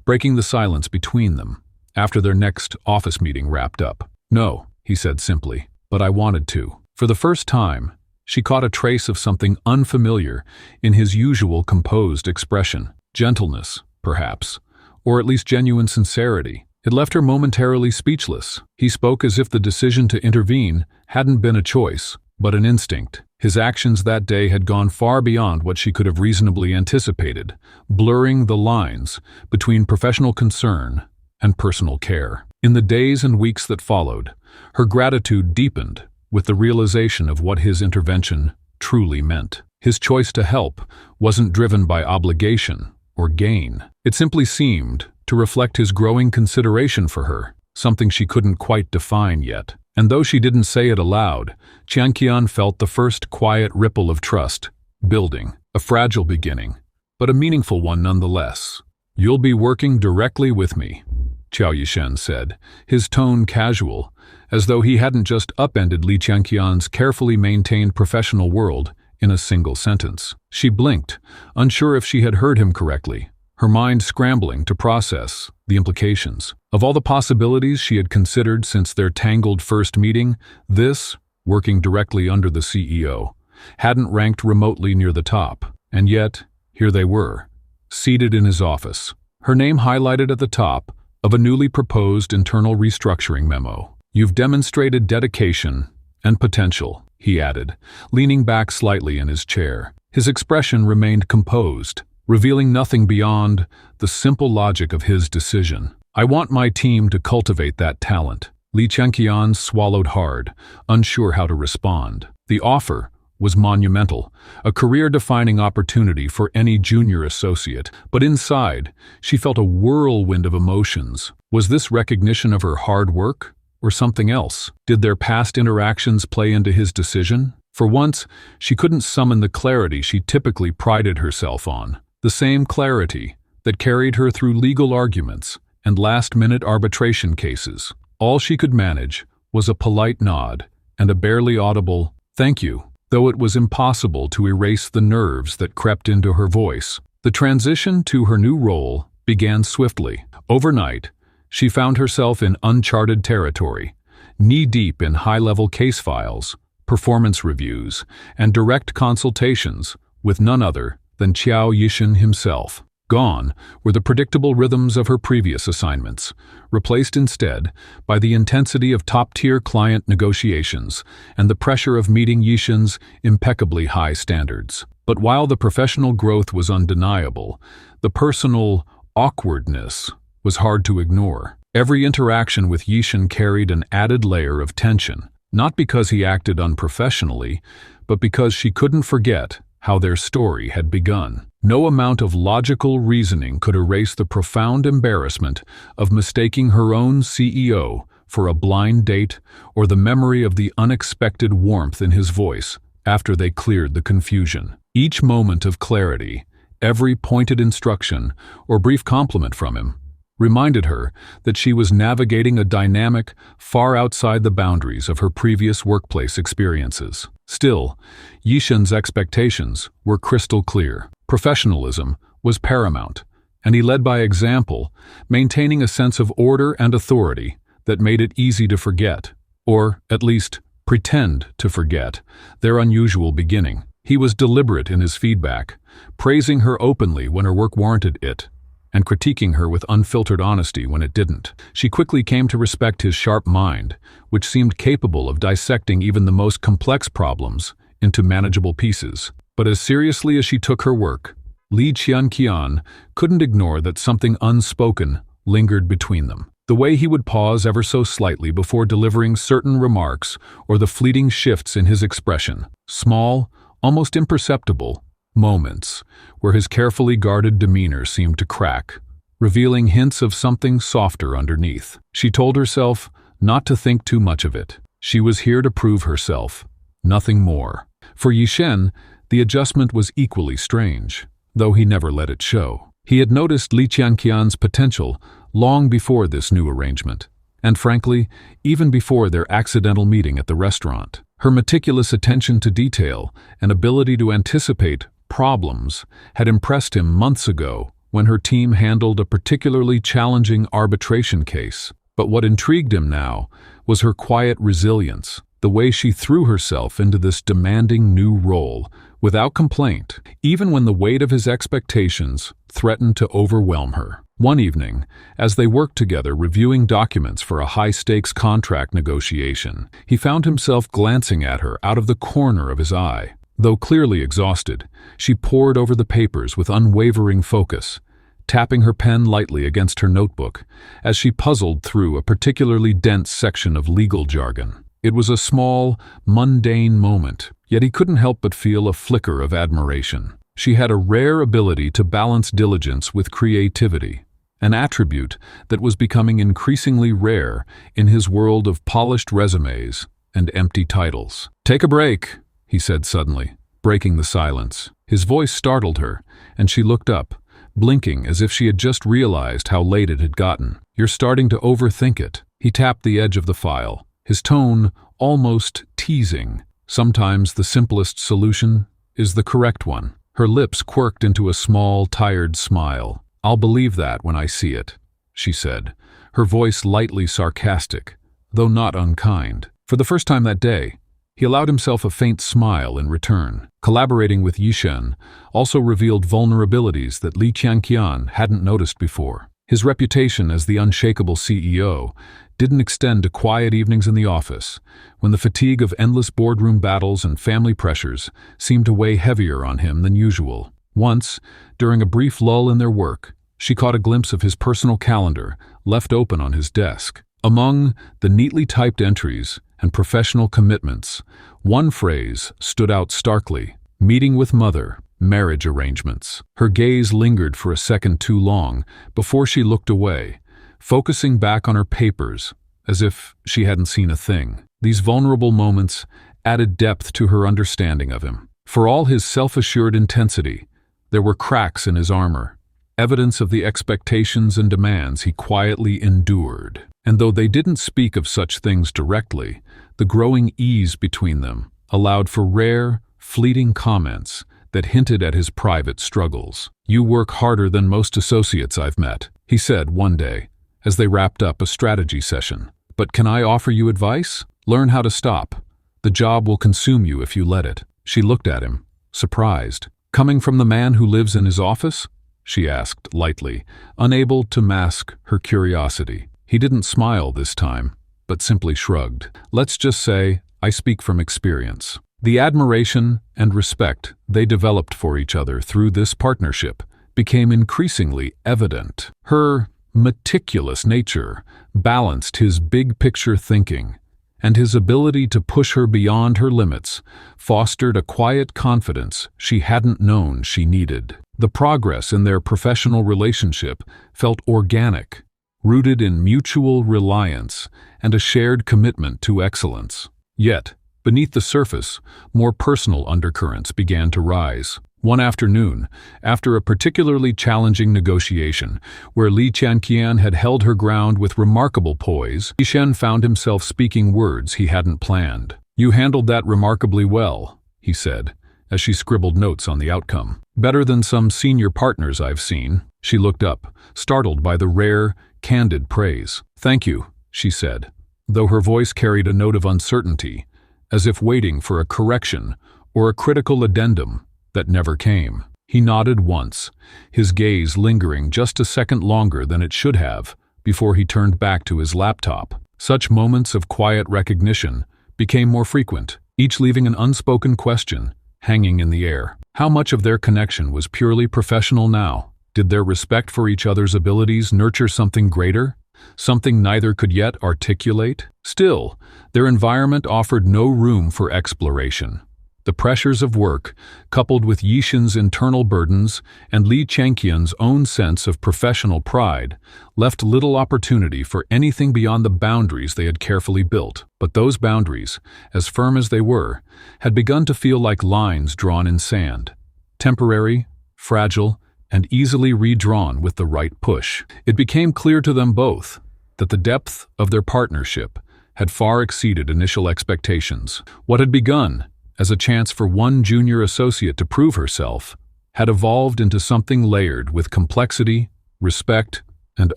breaking the silence between them, after their next office meeting wrapped up. No, he said simply, but I wanted to. For the first time, she caught a trace of something unfamiliar in his usual composed expression. Gentleness, perhaps, or at least genuine sincerity. It left her momentarily speechless. He spoke as if the decision to intervene hadn't been a choice, but an instinct. His actions that day had gone far beyond what she could have reasonably anticipated, blurring the lines between professional concern and personal care. In the days and weeks that followed, her gratitude deepened with the realization of what his intervention truly meant. His choice to help wasn't driven by obligation or gain. It simply seemed to reflect his growing consideration for her, something she couldn't quite define yet. And though she didn't say it aloud, Qian felt the first quiet ripple of trust building, a fragile beginning, but a meaningful one nonetheless. You'll be working directly with me, Yishen said, his tone casual, as though he hadn't just upended Li Qian's carefully maintained professional world in a single sentence. She blinked, unsure if she had heard him correctly, her mind scrambling to process the implications. Of all the possibilities she had considered since their tangled first meeting, this, working directly under the CEO, hadn't ranked remotely near the top. And yet, here they were, seated in his office, her name highlighted at the top of a newly proposed internal restructuring memo. You've demonstrated dedication and potential, he added, leaning back slightly in his chair. His expression remained composed, revealing nothing beyond the simple logic of his decision. I want my team to cultivate that talent. Li Qian swallowed hard, unsure how to respond. The offer was monumental, a career-defining opportunity for any junior associate, but inside, she felt a whirlwind of emotions. Was this recognition of her hard work, or something else? Did their past interactions play into his decision? For once, she couldn't summon the clarity she typically prided herself on, the same clarity that carried her through legal arguments and last-minute arbitration cases. All she could manage was a polite nod and a barely audible "thank you," though it was impossible to erase the nerves that crept into her voice. The transition to her new role began swiftly. Overnight, she found herself in uncharted territory, knee-deep in high-level case files, performance reviews, and direct consultations with none other than Yishen himself. Gone were the predictable rhythms of her previous assignments, replaced instead by the intensity of top-tier client negotiations and the pressure of meeting Yishen's impeccably high standards. But while the professional growth was undeniable, the personal awkwardness was hard to ignore. Every interaction with Yishen carried an added layer of tension, not because he acted unprofessionally, but because she couldn't forget how their story had begun. No amount of logical reasoning could erase the profound embarrassment of mistaking her own CEO for a blind date or the memory of the unexpected warmth in his voice after they cleared the confusion. Each moment of clarity, every pointed instruction or brief compliment from him, reminded her that she was navigating a dynamic far outside the boundaries of her previous workplace experiences. Still, Yishen's expectations were crystal clear. Professionalism was paramount, and he led by example, maintaining a sense of order and authority that made it easy to forget, or at least pretend to forget, their unusual beginning. He was deliberate in his feedback, praising her openly when her work warranted it, and critiquing her with unfiltered honesty when it didn't. She quickly came to respect his sharp mind, which seemed capable of dissecting even the most complex problems into manageable pieces. But as seriously as she took her work, Li Qianqian couldn't ignore that something unspoken lingered between them. The way he would pause ever so slightly before delivering certain remarks or the fleeting shifts in his expression. Small, almost imperceptible moments where his carefully guarded demeanor seemed to crack, revealing hints of something softer underneath. She told herself not to think too much of it. She was here to prove herself, nothing more. For Yishen, the adjustment was equally strange, though he never let it show. He had noticed Li Qianqian's potential long before this new arrangement, and frankly, even before their accidental meeting at the restaurant. Her meticulous attention to detail and ability to anticipate problems had impressed him months ago when her team handled a particularly challenging arbitration case. But what intrigued him now was her quiet resilience, the way she threw herself into this demanding new role without complaint, even when the weight of his expectations threatened to overwhelm her. One evening, as they worked together reviewing documents for a high-stakes contract negotiation, he found himself glancing at her out of the corner of his eye. Though clearly exhausted, she pored over the papers with unwavering focus, tapping her pen lightly against her notebook as she puzzled through a particularly dense section of legal jargon. It was a small, mundane moment, yet he couldn't help but feel a flicker of admiration. She had a rare ability to balance diligence with creativity, an attribute that was becoming increasingly rare in his world of polished resumes and empty titles. "Take a break," he said suddenly, breaking the silence. His voice startled her, and she looked up, blinking as if she had just realized how late it had gotten. "You're starting to overthink it." He tapped the edge of the file, his tone almost teasing. "Sometimes the simplest solution is the correct one." Her lips quirked into a small, tired smile. "I'll believe that when I see it," she said, her voice lightly sarcastic, though not unkind. For the first time that day, he allowed himself a faint smile in return. Collaborating with Yishen also revealed vulnerabilities that Li Qianqian hadn't noticed before. His reputation as the unshakable CEO didn't extend to quiet evenings in the office, when the fatigue of endless boardroom battles and family pressures seemed to weigh heavier on him than usual. Once, during a brief lull in their work, she caught a glimpse of his personal calendar left open on his desk. Among the neatly typed entries and professional commitments, one phrase stood out starkly: meeting with mother, marriage arrangements. Her gaze lingered for a second too long before she looked away, focusing back on her papers as if she hadn't seen a thing. These vulnerable moments added depth to her understanding of him. For all his self-assured intensity, there were cracks in his armor, evidence of the expectations and demands he quietly endured. And though they didn't speak of such things directly, the growing ease between them allowed for rare, fleeting comments that hinted at his private struggles. "You work harder than most associates I've met," he said one day, as they wrapped up a strategy session. "But can I offer you advice? Learn how to stop. The job will consume you if you let it." She looked at him, surprised. "Coming from the man who lives in his office?" she asked lightly, unable to mask her curiosity. He didn't smile this time, but simply shrugged. "Let's just say I speak from experience." The admiration and respect they developed for each other through this partnership became increasingly evident. Her meticulous nature balanced his big-picture thinking, and his ability to push her beyond her limits fostered a quiet confidence she hadn't known she needed. The progress in their professional relationship felt organic, rooted in mutual reliance and a shared commitment to excellence. Yet, beneath the surface, more personal undercurrents began to rise. One afternoon, after a particularly challenging negotiation, where Li Qianqian had held her ground with remarkable poise, Yishen found himself speaking words he hadn't planned. "You handled that remarkably well," he said, as she scribbled notes on the outcome. "Better than some senior partners I've seen." She looked up, startled by the rare, candid praise. "Thank you," she said, though her voice carried a note of uncertainty, as if waiting for a correction or a critical addendum that never came. He nodded once, his gaze lingering just a second longer than it should have before he turned back to his laptop. Such moments of quiet recognition became more frequent, each leaving an unspoken question hanging in the air. How much of their connection was purely professional now? Did their respect for each other's abilities nurture something greater? Something neither could yet articulate? Still, their environment offered no room for exploration. The pressures of work, coupled with Yishen's internal burdens and Li Qianqian's own sense of professional pride, left little opportunity for anything beyond the boundaries they had carefully built. But those boundaries, as firm as they were, had begun to feel like lines drawn in sand, temporary, fragile, and easily redrawn with the right push. It became clear to them both that the depth of their partnership had far exceeded initial expectations. What had begun as a chance for one junior associate to prove herself had evolved into something layered with complexity, respect, and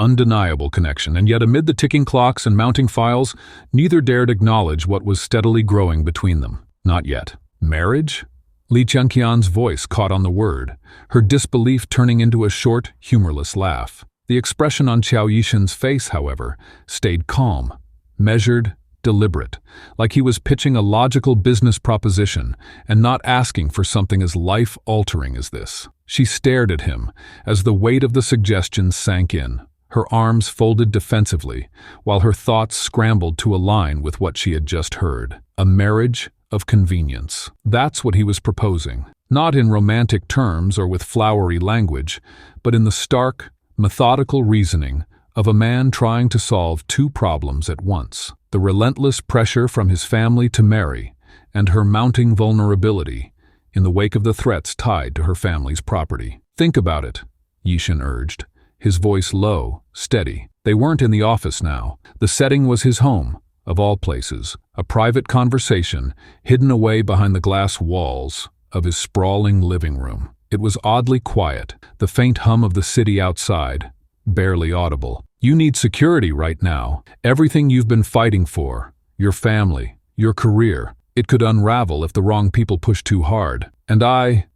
undeniable connection. And yet amid the ticking clocks and mounting files, neither dared acknowledge what was steadily growing between them. Not yet. Marriage? Li Qianqian's voice caught on the word, her disbelief turning into a short, humorless laugh. The expression on Qiao Yishen's face, however, stayed calm, measured, deliberate, like he was pitching a logical business proposition and not asking for something as life-altering as this. She stared at him as the weight of the suggestion sank in, her arms folded defensively, while her thoughts scrambled to align with what she had just heard. A marriage of convenience. That's what he was proposing, not in romantic terms or with flowery language, but in the stark, methodical reasoning of a man trying to solve two problems at once: the relentless pressure from his family to marry, and her mounting vulnerability in the wake of the threats tied to her family's property. "Think about it," Yishen urged, his voice low, steady. They weren't in the office now. The setting was his home, of all places, a private conversation hidden away behind the glass walls of his sprawling living room. It was oddly quiet, the faint hum of the city outside, barely audible. "You need security right now. Everything you've been fighting for, your family, your career, it could unravel if the wrong people push too hard. And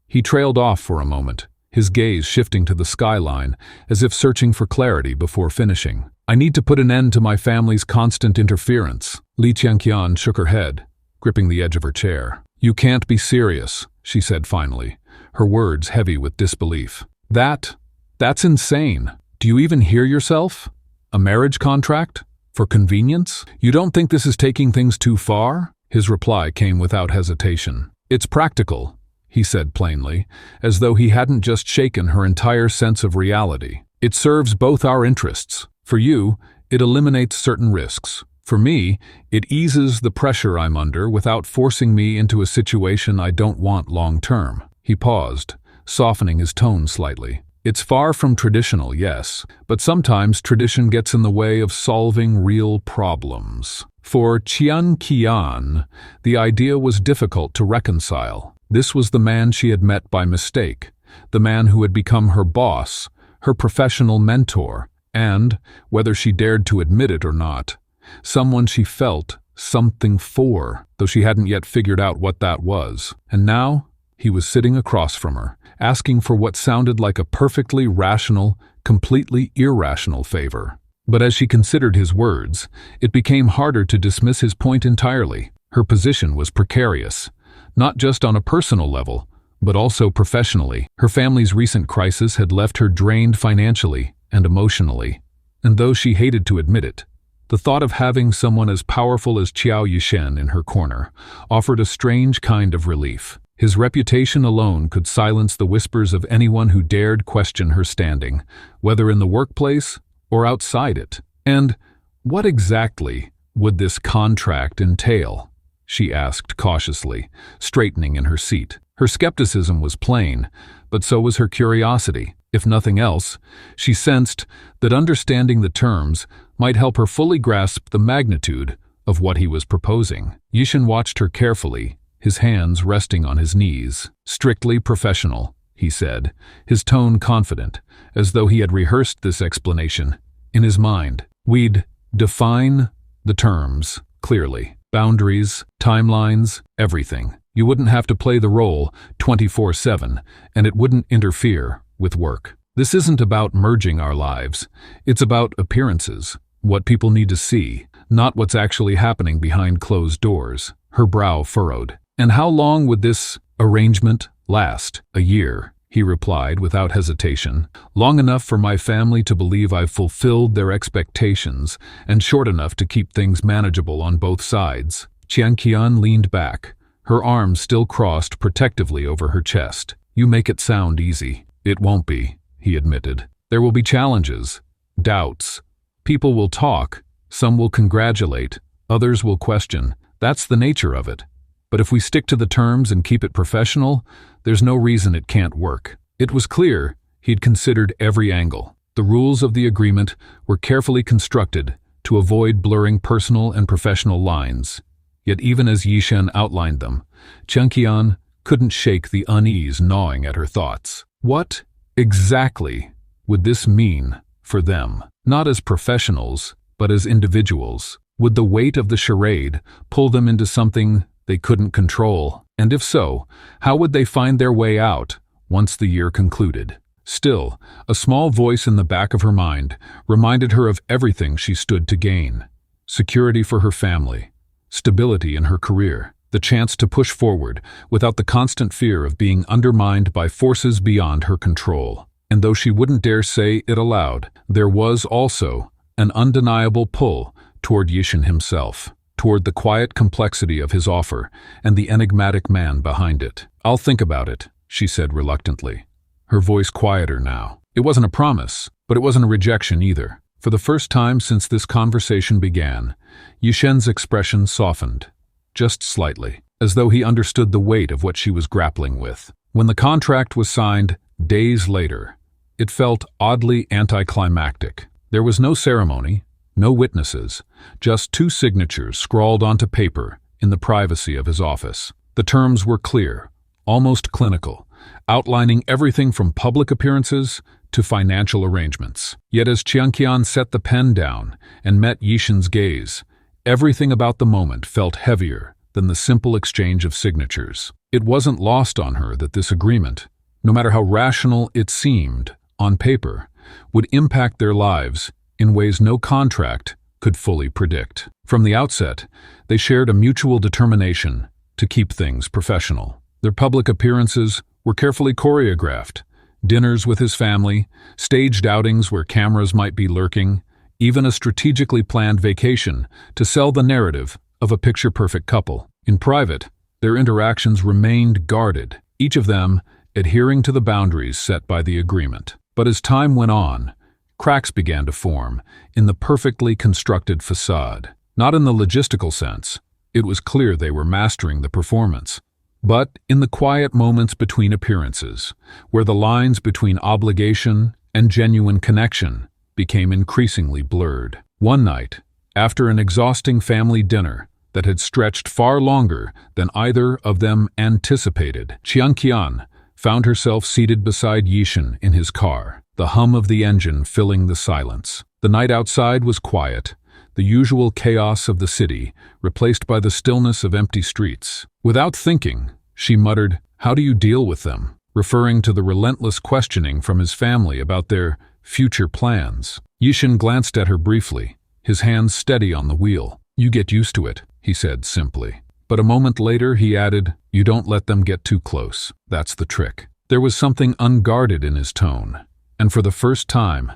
He trailed off for a moment, his gaze shifting to the skyline as if searching for clarity before finishing. "I need to put an end to my family's constant interference." Li Qianqian shook her head, gripping the edge of her chair. "You can't be serious," she said finally, her words heavy with disbelief. That's insane. Do you even hear yourself? A marriage contract? For convenience? You don't think this is taking things too far?" His reply came without hesitation. "It's practical," he said plainly, as though he hadn't just shaken her entire sense of reality. "It serves both our interests. For you, it eliminates certain risks. For me, it eases the pressure I'm under without forcing me into a situation I don't want long-term." He paused, softening his tone slightly. "It's far from traditional, yes, but sometimes tradition gets in the way of solving real problems." For Qian Qian, the idea was difficult to reconcile. This was the man she had met by mistake, the man who had become her boss, her professional mentor, and, whether she dared to admit it or not, someone she felt something for, though she hadn't yet figured out what that was. And now, he was sitting across from her, asking for what sounded like a perfectly rational, completely irrational favor. But as she considered his words, it became harder to dismiss his point entirely. Her position was precarious, not just on a personal level, but also professionally. Her family's recent crisis had left her drained financially and emotionally, and though she hated to admit it, the thought of having someone as powerful as Yishen in her corner offered a strange kind of relief. His reputation alone could silence the whispers of anyone who dared question her standing, whether in the workplace or outside it. And what exactly would this contract entail? She asked cautiously, straightening in her seat. Her skepticism was plain, but so was her curiosity. If nothing else, she sensed that understanding the terms might help her fully grasp the magnitude of what he was proposing. Yishen watched her carefully, his hands resting on his knees. "Strictly professional," he said, his tone confident, as though he had rehearsed this explanation in his mind. "We'd define the terms clearly. Boundaries, timelines, everything. You wouldn't have to play the role 24/7, and it wouldn't interfere with work. This isn't about merging our lives. It's about appearances, what people need to see, not what's actually happening behind closed doors." Her brow furrowed. "And how long would this arrangement last?" "A year," he replied without hesitation. "Long enough for my family to believe I've fulfilled their expectations, and short enough to keep things manageable on both sides." Qian leaned back, her arms still crossed protectively over her chest. "You make it sound easy." "It won't be," he admitted. "There will be challenges, doubts. People will talk, some will congratulate, others will question. That's the nature of it. But if we stick to the terms and keep it professional, there's no reason it can't work." It was clear he'd considered every angle. The rules of the agreement were carefully constructed to avoid blurring personal and professional lines. Yet even as Yishen outlined them, Qian couldn't shake the unease gnawing at her thoughts. What exactly would this mean for them? Not as professionals, but as individuals. Would the weight of the charade pull them into something they couldn't control? And if so, how would they find their way out once the year concluded? Still, a small voice in the back of her mind reminded her of everything she stood to gain. Security for her family, stability in her career, the chance to push forward without the constant fear of being undermined by forces beyond her control. And though she wouldn't dare say it aloud, there was also an undeniable pull toward Yishen himself, toward the quiet complexity of his offer and the enigmatic man behind it. "I'll think about it," she said reluctantly, her voice quieter now. It wasn't a promise, but it wasn't a rejection either. For the first time since this conversation began, Yishen's expression softened, just slightly, as though he understood the weight of what she was grappling with. When the contract was signed days later, it felt oddly anticlimactic. There was no ceremony, no witnesses, just two signatures scrawled onto paper in the privacy of his office. The terms were clear, almost clinical, outlining everything from public appearances to financial arrangements. Yet as Qian set the pen down and met Yishen's gaze, everything about the moment felt heavier than the simple exchange of signatures. It wasn't lost on her that this agreement, no matter how rational it seemed on paper, would impact their lives in ways no contract could fully predict. From the outset, they shared a mutual determination to keep things professional. Their public appearances were carefully choreographed, dinners with his family, staged outings where cameras might be lurking, even a strategically planned vacation to sell the narrative of a picture-perfect couple. In private, their interactions remained guarded, each of them adhering to the boundaries set by the agreement. But as time went on, cracks began to form in the perfectly constructed facade. Not in the logistical sense. It was clear they were mastering the performance. But in the quiet moments between appearances, where the lines between obligation and genuine connection became increasingly blurred. One night, after an exhausting family dinner that had stretched far longer than either of them anticipated, Chiang Qian found herself seated beside Yishen in his car, the hum of the engine filling the silence. The night outside was quiet, the usual chaos of the city replaced by the stillness of empty streets. Without thinking, she muttered, "How do you deal with them?" referring to the relentless questioning from his family about their future plans. Yishen glanced at her briefly, his hands steady on the wheel. "You get used to it," he said simply. But a moment later he added, "You don't let them get too close. That's the trick." There was something unguarded in his tone, and for the first time,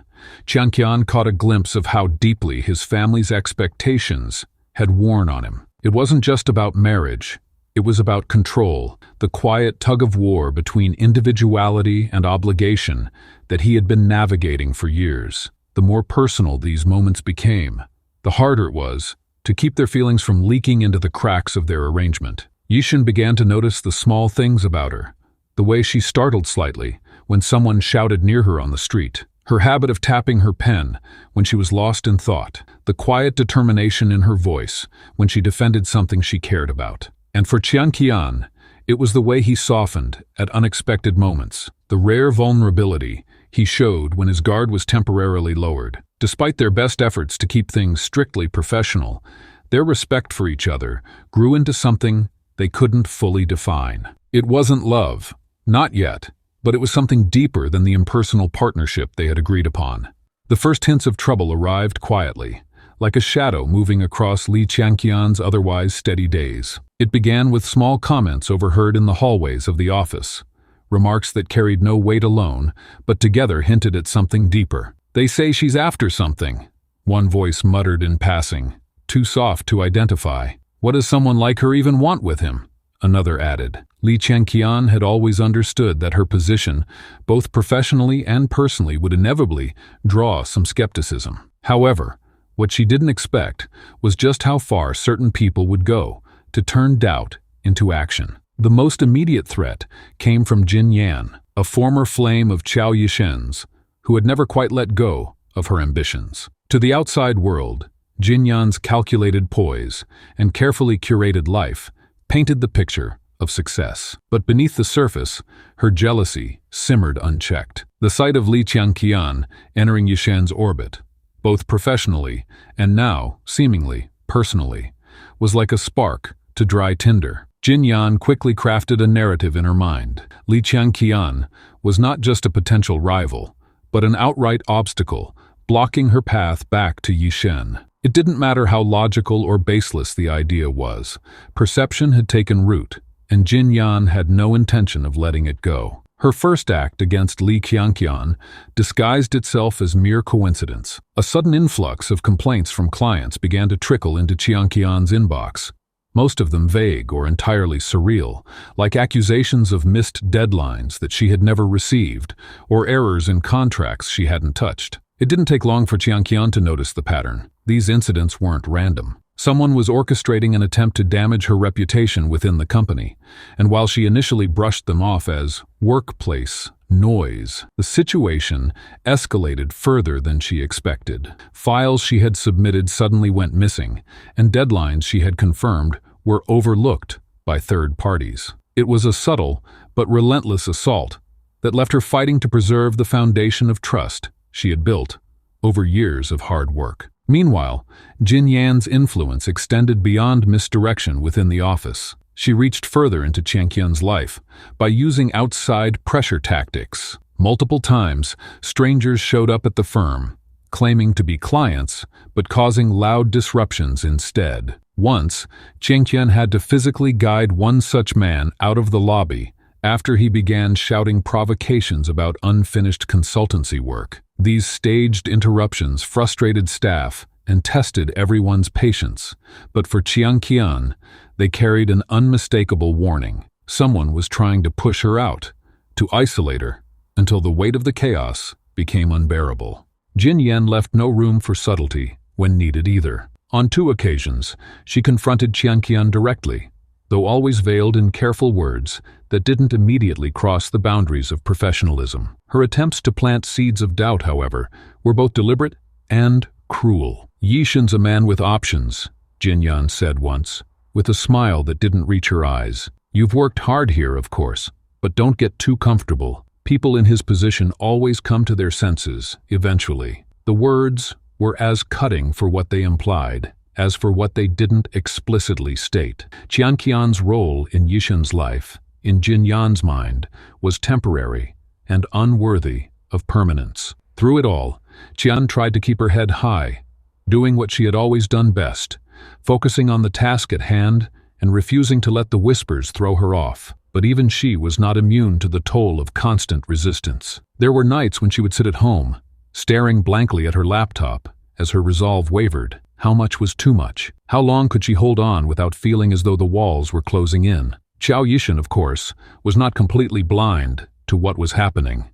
Chiang Qian caught a glimpse of how deeply his family's expectations had worn on him. It wasn't just about marriage. It was about control, the quiet tug-of-war between individuality and obligation that he had been navigating for years. The more personal these moments became, the harder it was to keep their feelings from leaking into the cracks of their arrangement. Yishen began to notice the small things about her, the way she startled slightly when someone shouted near her on the street, her habit of tapping her pen when she was lost in thought, the quiet determination in her voice when she defended something she cared about. And for Chiang Qian, it was the way he softened at unexpected moments, the rare vulnerability he showed when his guard was temporarily lowered. Despite their best efforts to keep things strictly professional, their respect for each other grew into something they couldn't fully define. It wasn't love, not yet, but it was something deeper than the impersonal partnership they had agreed upon. The first hints of trouble arrived quietly, like a shadow moving across Li Qianqian's otherwise steady days. It began with small comments overheard in the hallways of the office, remarks that carried no weight alone, but together hinted at something deeper. "They say she's after something," one voice muttered in passing, too soft to identify. "What does someone like her even want with him?" another added. Li Qianqian had always understood that her position, both professionally and personally, would inevitably draw some skepticism. However, what she didn't expect was just how far certain people would go to turn doubt into action. The most immediate threat came from Jin Yan, a former flame of Qiao Yishen's, who had never quite let go of her ambitions. To the outside world, Jin Yan's calculated poise and carefully curated life painted the picture of success. But beneath the surface, her jealousy simmered unchecked. The sight of Li Qianqian entering Yishen's orbit, both professionally and now, seemingly, personally, was like a spark to dry tinder. Jin Yan quickly crafted a narrative in her mind. Li Qianqian was not just a potential rival, but an outright obstacle, blocking her path back to Yishen. It didn't matter how logical or baseless the idea was. Perception had taken root, and Jin Yan had no intention of letting it go. Her first act against Li Qianqian disguised itself as mere coincidence. A sudden influx of complaints from clients began to trickle into Qianqian's inbox, most of them vague or entirely surreal, like accusations of missed deadlines that she had never received, or errors in contracts she hadn't touched. It didn't take long for Chiang Qian to notice the pattern. These incidents weren't random. Someone was orchestrating an attempt to damage her reputation within the company, and while she initially brushed them off as workplace noise, the situation escalated further than she expected. Files she had submitted suddenly went missing, and deadlines she had confirmed were overlooked by third parties. It was a subtle but relentless assault that left her fighting to preserve the foundation of trust she had built over years of hard work. Meanwhile, Jin Yan's influence extended beyond misdirection within the office. She reached further into Chiang Qian's life by using outside pressure tactics. Multiple times, strangers showed up at the firm, claiming to be clients, but causing loud disruptions instead. Once, Chiang Qian had to physically guide one such man out of the lobby after he began shouting provocations about unfinished consultancy work. These staged interruptions frustrated staff and tested everyone's patience, but for Chiang Qian, they carried an unmistakable warning. Someone was trying to push her out, to isolate her, until the weight of the chaos became unbearable. Jin Yan left no room for subtlety when needed either. On 2 occasions, she confronted Qianqian directly, though always veiled in careful words that didn't immediately cross the boundaries of professionalism. Her attempts to plant seeds of doubt, however, were both deliberate and cruel. "Yishen's a man with options," Jinyan said once, with a smile that didn't reach her eyes. "You've worked hard here, of course, but don't get too comfortable. People in his position always come to their senses, eventually." The words were as cutting for what they implied as for what they didn't explicitly state. Qianqian's role in Yishen's life, in Jinyan's mind, was temporary and unworthy of permanence. Through it all, Qian tried to keep her head high, doing what she had always done best, focusing on the task at hand and refusing to let the whispers throw her off. But even she was not immune to the toll of constant resistance. There were nights when she would sit at home, staring blankly at her laptop as her resolve wavered. How much was too much? How long could she hold on without feeling as though the walls were closing in? Qiao Yishen, of course, was not completely blind to what was happening,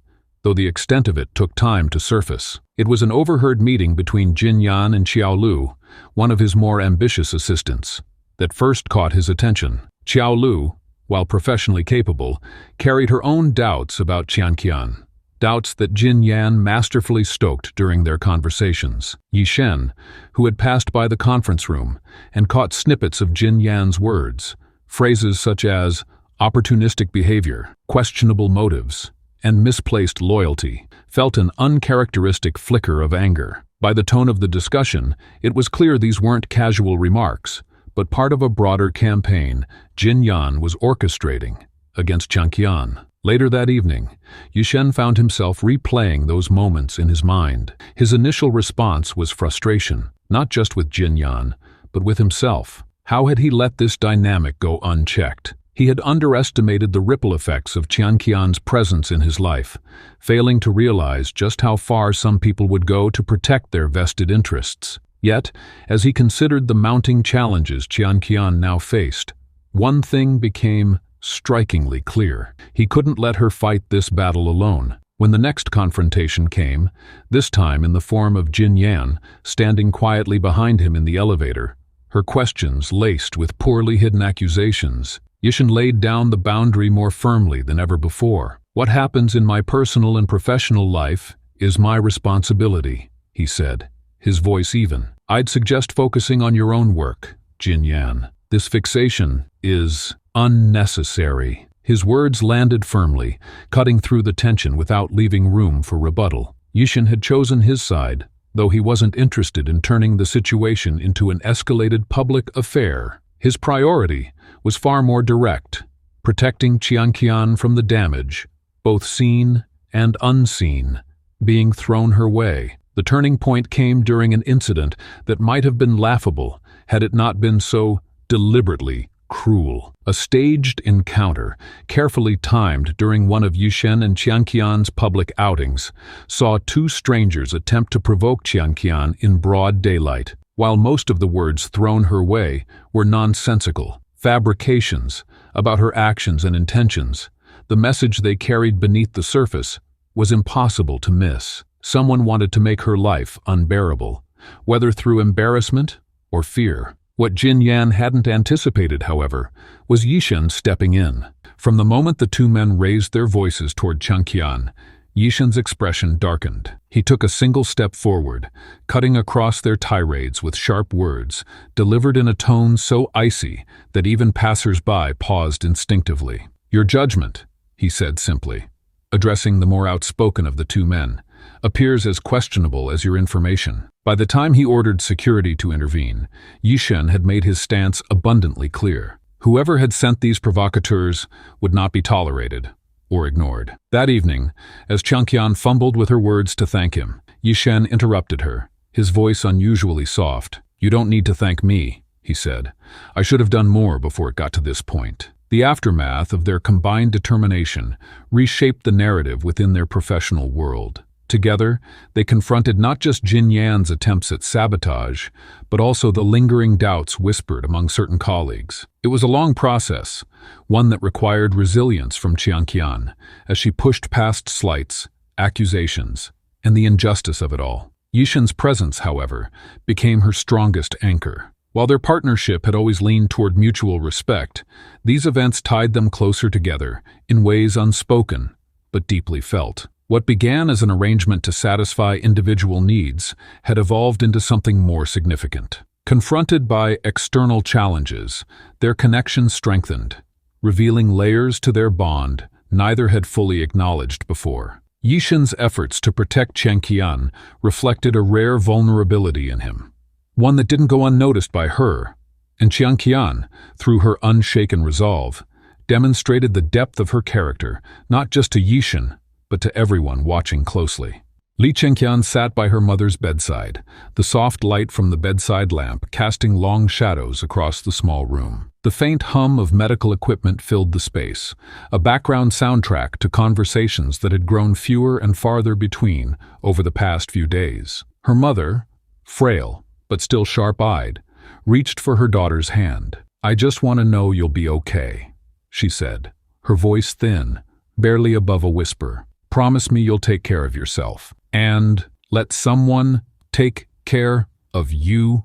though the extent of it took time to surface. It was an overheard meeting between Jin Yan and Qiao Lu, one of his more ambitious assistants, that first caught his attention. Qiao Lu, while professionally capable, carried her own doubts about Qianqian, doubts that Jin Yan masterfully stoked during their conversations. Yishen, who had passed by the conference room and caught snippets of Jin Yan's words, phrases such as opportunistic behavior, questionable motives, and misplaced loyalty, felt an uncharacteristic flicker of anger. By the tone of the discussion, it was clear these weren't casual remarks, but part of a broader campaign Jin Yan was orchestrating against Qianqian. Later that evening, Yishen found himself replaying those moments in his mind. His initial response was frustration, not just with Jin Yan, but with himself. How had he let this dynamic go unchecked? He had underestimated the ripple effects of Qianqian's presence in his life, failing to realize just how far some people would go to protect their vested interests. Yet, as he considered the mounting challenges Qianqian now faced, one thing became strikingly clear. He couldn't let her fight this battle alone. When the next confrontation came, this time in the form of Jin Yan standing quietly behind him in the elevator, her questions laced with poorly hidden accusations, Yishen laid down the boundary more firmly than ever before. "What happens in my personal and professional life is my responsibility," he said, his voice even. "I'd suggest focusing on your own work, Jin Yan. This fixation is unnecessary." His words landed firmly, cutting through the tension without leaving room for rebuttal. Yishen had chosen his side, though he wasn't interested in turning the situation into an escalated public affair. His priority was far more direct, protecting Qianqian from the damage, both seen and unseen, being thrown her way. The turning point came during an incident that might have been laughable had it not been so deliberately cruel. A staged encounter, carefully timed during one of Yishen and Qianqian's public outings, saw two strangers attempt to provoke Qianqian in broad daylight. While most of the words thrown her way were nonsensical fabrications about her actions and intentions, the message they carried beneath the surface was impossible to miss. Someone wanted to make her life unbearable, whether through embarrassment or fear. What Jin Yan hadn't anticipated, however, was Yishen stepping in. From the moment the two men raised their voices toward Qianqian, Yishen's expression darkened. He took a single step forward, cutting across their tirades with sharp words, delivered in a tone so icy that even passers-by paused instinctively. "Your judgment," he said simply, addressing the more outspoken of the two men, "appears as questionable as your information." By the time he ordered security to intervene, Yishen had made his stance abundantly clear. Whoever had sent these provocateurs would not be tolerated or ignored. That evening, as Qianqian fumbled with her words to thank him, Yishen interrupted her, his voice unusually soft. "You don't need to thank me," he said. "I should have done more before it got to this point." The aftermath of their combined determination reshaped the narrative within their professional world. Together, they confronted not just Jin Yan's attempts at sabotage, but also the lingering doubts whispered among certain colleagues. It was a long process, one that required resilience from Qianqian, as she pushed past slights, accusations, and the injustice of it all. Yishen's presence, however, became her strongest anchor. While their partnership had always leaned toward mutual respect, these events tied them closer together in ways unspoken but deeply felt. What began as an arrangement to satisfy individual needs had evolved into something more significant. Confronted by external challenges, their connection strengthened, revealing layers to their bond neither had fully acknowledged before. Yishen's efforts to protect Qian reflected a rare vulnerability in him, one that didn't go unnoticed by her, and Qian, through her unshaken resolve, demonstrated the depth of her character, not just to Yishen, but to everyone watching closely. Li Chengqian sat by her mother's bedside, the soft light from the bedside lamp casting long shadows across the small room. The faint hum of medical equipment filled the space, a background soundtrack to conversations that had grown fewer and farther between over the past few days. Her mother, frail but still sharp-eyed, reached for her daughter's hand. "I just want to know you'll be okay," she said, her voice thin, barely above a whisper. "Promise me you'll take care of yourself. And let someone take care of you,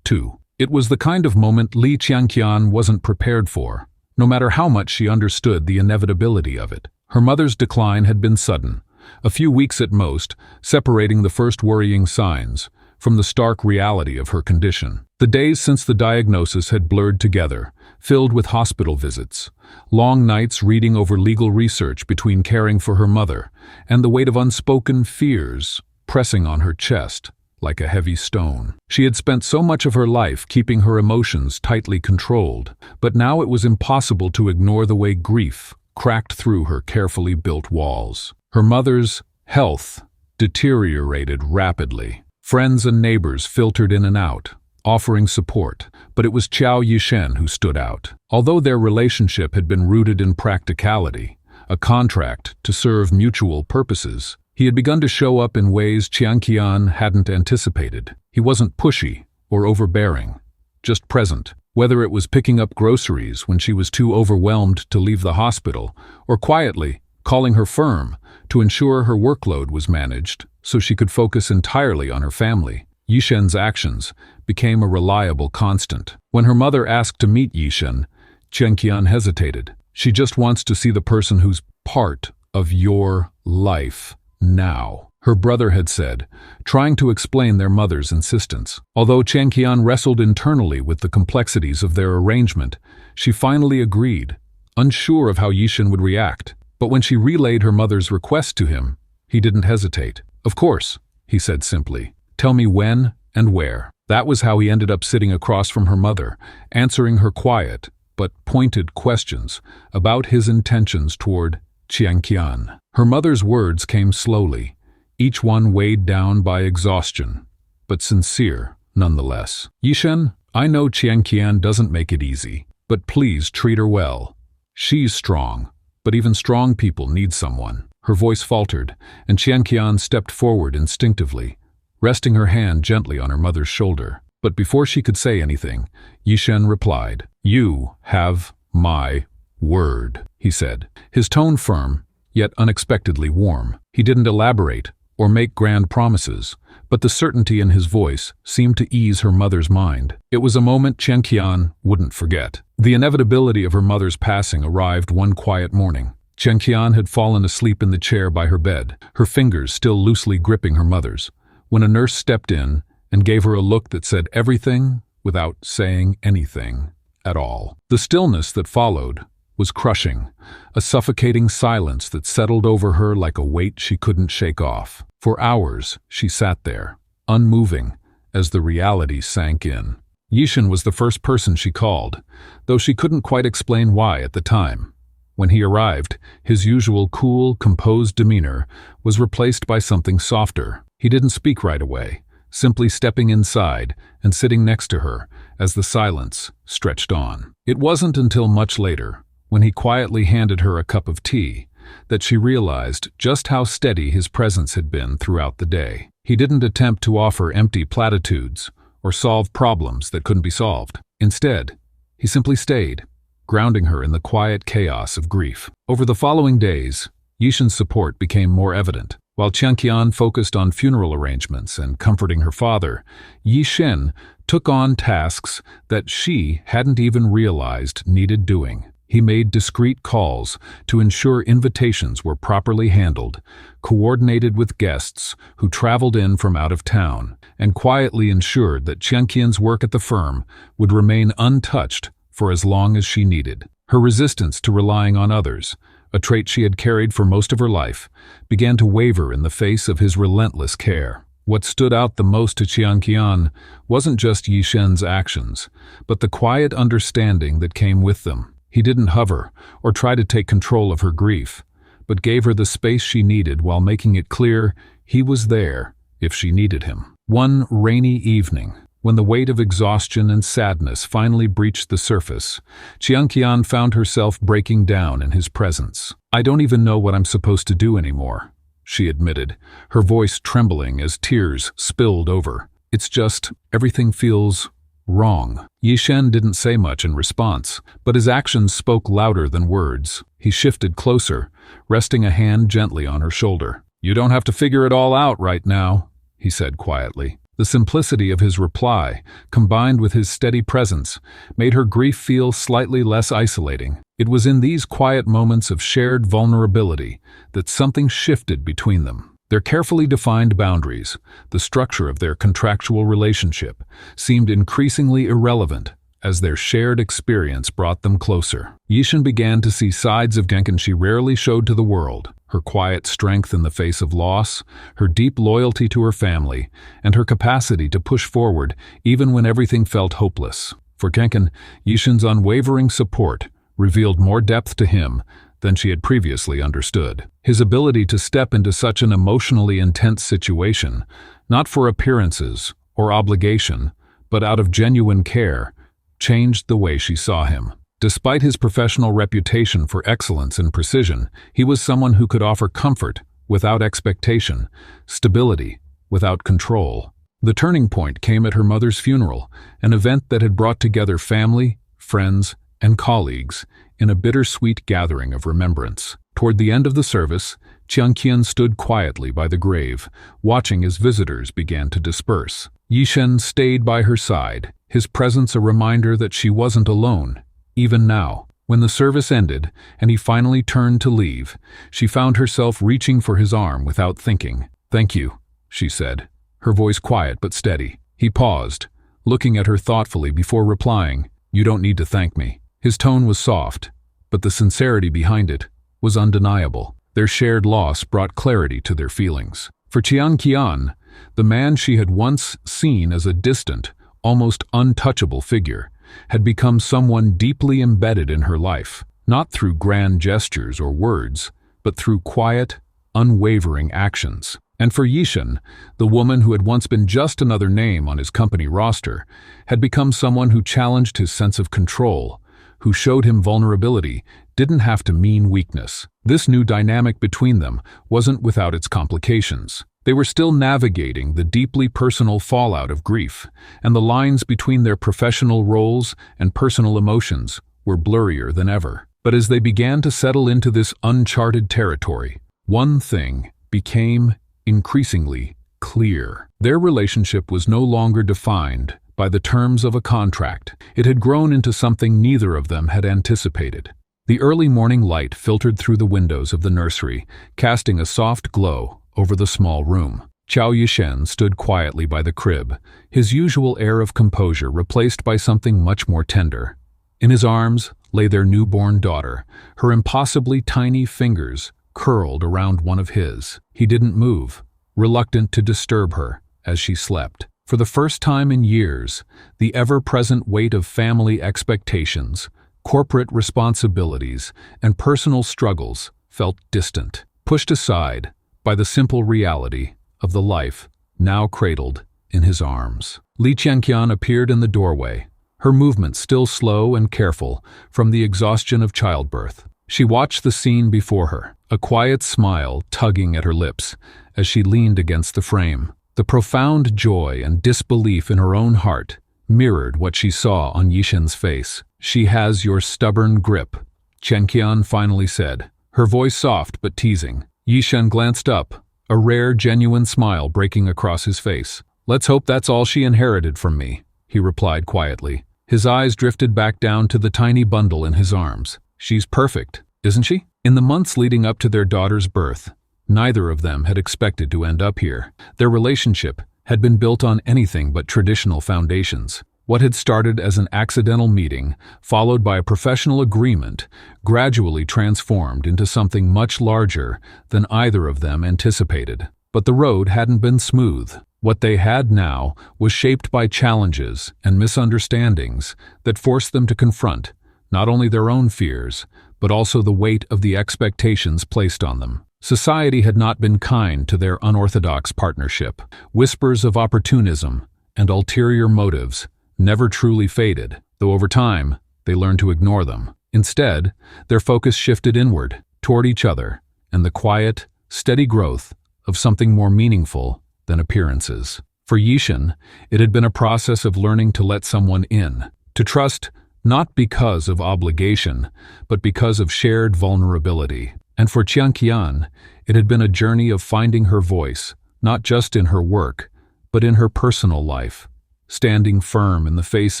too." It was the kind of moment Li Qian wasn't prepared for, no matter how much she understood the inevitability of it. Her mother's decline had been sudden, a few weeks at most, separating the first worrying signs from the stark reality of her condition. The days since the diagnosis had blurred together, filled with hospital visits, long nights reading over legal research between caring for her mother, and the weight of unspoken fears pressing on her chest like a heavy stone. She had spent so much of her life keeping her emotions tightly controlled, but now it was impossible to ignore the way grief cracked through her carefully built walls. Her mother's health deteriorated rapidly. Friends and neighbors filtered in and out, offering support, but it was Yishen who stood out. Although their relationship had been rooted in practicality, a contract to serve mutual purposes, he had begun to show up in ways Qian hadn't anticipated. He wasn't pushy or overbearing, just present. Whether it was picking up groceries when she was too overwhelmed to leave the hospital, or quietly calling her firm to ensure her workload was managed so she could focus entirely on her family, Yishen's actions became a reliable constant. When her mother asked to meet Yishen, Qian hesitated. "She just wants to see the person who's part of your life now," her brother had said, trying to explain their mother's insistence. Although Qian wrestled internally with the complexities of their arrangement, she finally agreed, unsure of how Yishen would react. But when she relayed her mother's request to him, he didn't hesitate. "Of course," he said simply. "Tell me when and where." That was how he ended up sitting across from her mother, answering her quiet but pointed questions about his intentions toward Qian. Her mother's words came slowly, each one weighed down by exhaustion, but sincere nonetheless. "Yishen, I know Qian doesn't make it easy, but please treat her well. She's strong, but even strong people need someone." Her voice faltered, and Qian stepped forward instinctively, resting her hand gently on her mother's shoulder. But before she could say anything, Yishen replied, "You have my word," he said, his tone firm, yet unexpectedly warm. He didn't elaborate or make grand promises, but the certainty in his voice seemed to ease her mother's mind. It was a moment Qian wouldn't forget. The inevitability of her mother's passing arrived one quiet morning. Qian had fallen asleep in the chair by her bed, her fingers still loosely gripping her mother's, when a nurse stepped in and gave her a look that said everything without saying anything at all. The stillness that followed was crushing, a suffocating silence that settled over her like a weight she couldn't shake off. For hours, she sat there, unmoving, as the reality sank in. Yishen was the first person she called, though she couldn't quite explain why at the time. When he arrived, his usual cool, composed demeanor was replaced by something softer. He didn't speak right away, simply stepping inside and sitting next to her as the silence stretched on. It wasn't until much later, when he quietly handed her a cup of tea, that she realized just how steady his presence had been throughout the day. He didn't attempt to offer empty platitudes or solve problems that couldn't be solved. Instead, he simply stayed, grounding her in the quiet chaos of grief. Over the following days, Yishen's support became more evident. While Qian focused on funeral arrangements and comforting her father, Yishen took on tasks that she hadn't even realized needed doing. He made discreet calls to ensure invitations were properly handled, coordinated with guests who traveled in from out of town, and quietly ensured that Qian's work at the firm would remain untouched for as long as she needed. Her resistance to relying on others, a trait she had carried for most of her life, began to waver in the face of his relentless care. What stood out the most to Qian wasn't just Yishen's actions, but the quiet understanding that came with them. He didn't hover or try to take control of her grief, but gave her the space she needed while making it clear he was there if she needed him. One rainy evening, when the weight of exhaustion and sadness finally breached the surface, Qian found herself breaking down in his presence. "I don't even know what I'm supposed to do anymore," she admitted, her voice trembling as tears spilled over. "It's just, everything feels wrong." Yishen didn't say much in response, but his actions spoke louder than words. He shifted closer, resting a hand gently on her shoulder. "You don't have to figure it all out right now," he said quietly. The simplicity of his reply, combined with his steady presence, made her grief feel slightly less isolating. It was in these quiet moments of shared vulnerability that something shifted between them. Their carefully defined boundaries, the structure of their contractual relationship, seemed increasingly irrelevant as their shared experience brought them closer. Yishen began to see sides of Genkin she rarely showed to the world: her quiet strength in the face of loss, her deep loyalty to her family, and her capacity to push forward even when everything felt hopeless. For Genkin, Yishen's unwavering support revealed more depth to him than she had previously understood. His ability to step into such an emotionally intense situation, not for appearances or obligation, but out of genuine care, changed the way she saw him. Despite his professional reputation for excellence and precision, he was someone who could offer comfort without expectation, stability without control. The turning point came at her mother's funeral, an event that had brought together family, friends, and colleagues in a bittersweet gathering of remembrance. Toward the end of the service, Qian stood quietly by the grave, watching as visitors began to disperse. Yishen stayed by her side, his presence a reminder that she wasn't alone. Even now, when the service ended and he finally turned to leave, she found herself reaching for his arm without thinking. "Thank you," she said, her voice quiet but steady. He paused, looking at her thoughtfully before replying, "You don't need to thank me." His tone was soft, but the sincerity behind it was undeniable. Their shared loss brought clarity to their feelings. For Qian, the man she had once seen as a distant, almost untouchable figure, had become someone deeply embedded in her life, not through grand gestures or words, but through quiet, unwavering actions. And for Yishen, the woman who had once been just another name on his company roster, had become someone who challenged his sense of control, who showed him vulnerability didn't have to mean weakness. This new dynamic between them wasn't without its complications. They were still navigating the deeply personal fallout of grief, and the lines between their professional roles and personal emotions were blurrier than ever. But as they began to settle into this uncharted territory, one thing became increasingly clear. Their relationship was no longer defined by the terms of a contract. It had grown into something neither of them had anticipated. The early morning light filtered through the windows of the nursery, casting a soft glow over the small room. Yishen stood quietly by the crib, his usual air of composure replaced by something much more tender. In his arms lay their newborn daughter, her impossibly tiny fingers curled around one of his. He didn't move, reluctant to disturb her as she slept. For the first time in years, the ever-present weight of family expectations, corporate responsibilities, and personal struggles felt distant, pushed aside by the simple reality of the life now cradled in his arms. Li Qian appeared in the doorway, her movements still slow and careful from the exhaustion of childbirth. She watched the scene before her, a quiet smile tugging at her lips as she leaned against the frame. The profound joy and disbelief in her own heart mirrored what she saw on Yishen's face. "She has your stubborn grip," Qian finally said, her voice soft but teasing. Yishen glanced up, a rare, genuine smile breaking across his face. "Let's hope that's all she inherited from me," he replied quietly. His eyes drifted back down to the tiny bundle in his arms. "She's perfect, isn't she?" In the months leading up to their daughter's birth, neither of them had expected to end up here. Their relationship had been built on anything but traditional foundations. What had started as an accidental meeting, followed by a professional agreement, gradually transformed into something much larger than either of them anticipated. But the road hadn't been smooth. What they had now was shaped by challenges and misunderstandings that forced them to confront not only their own fears, but also the weight of the expectations placed on them. Society had not been kind to their unorthodox partnership. Whispers of opportunism and ulterior motives never truly faded, though over time they learned to ignore them. Instead, their focus shifted inward, toward each other, and the quiet, steady growth of something more meaningful than appearances. For Yishen, it had been a process of learning to let someone in, to trust not because of obligation, but because of shared vulnerability. And for Qian, it had been a journey of finding her voice, not just in her work, but in her personal life, standing firm in the face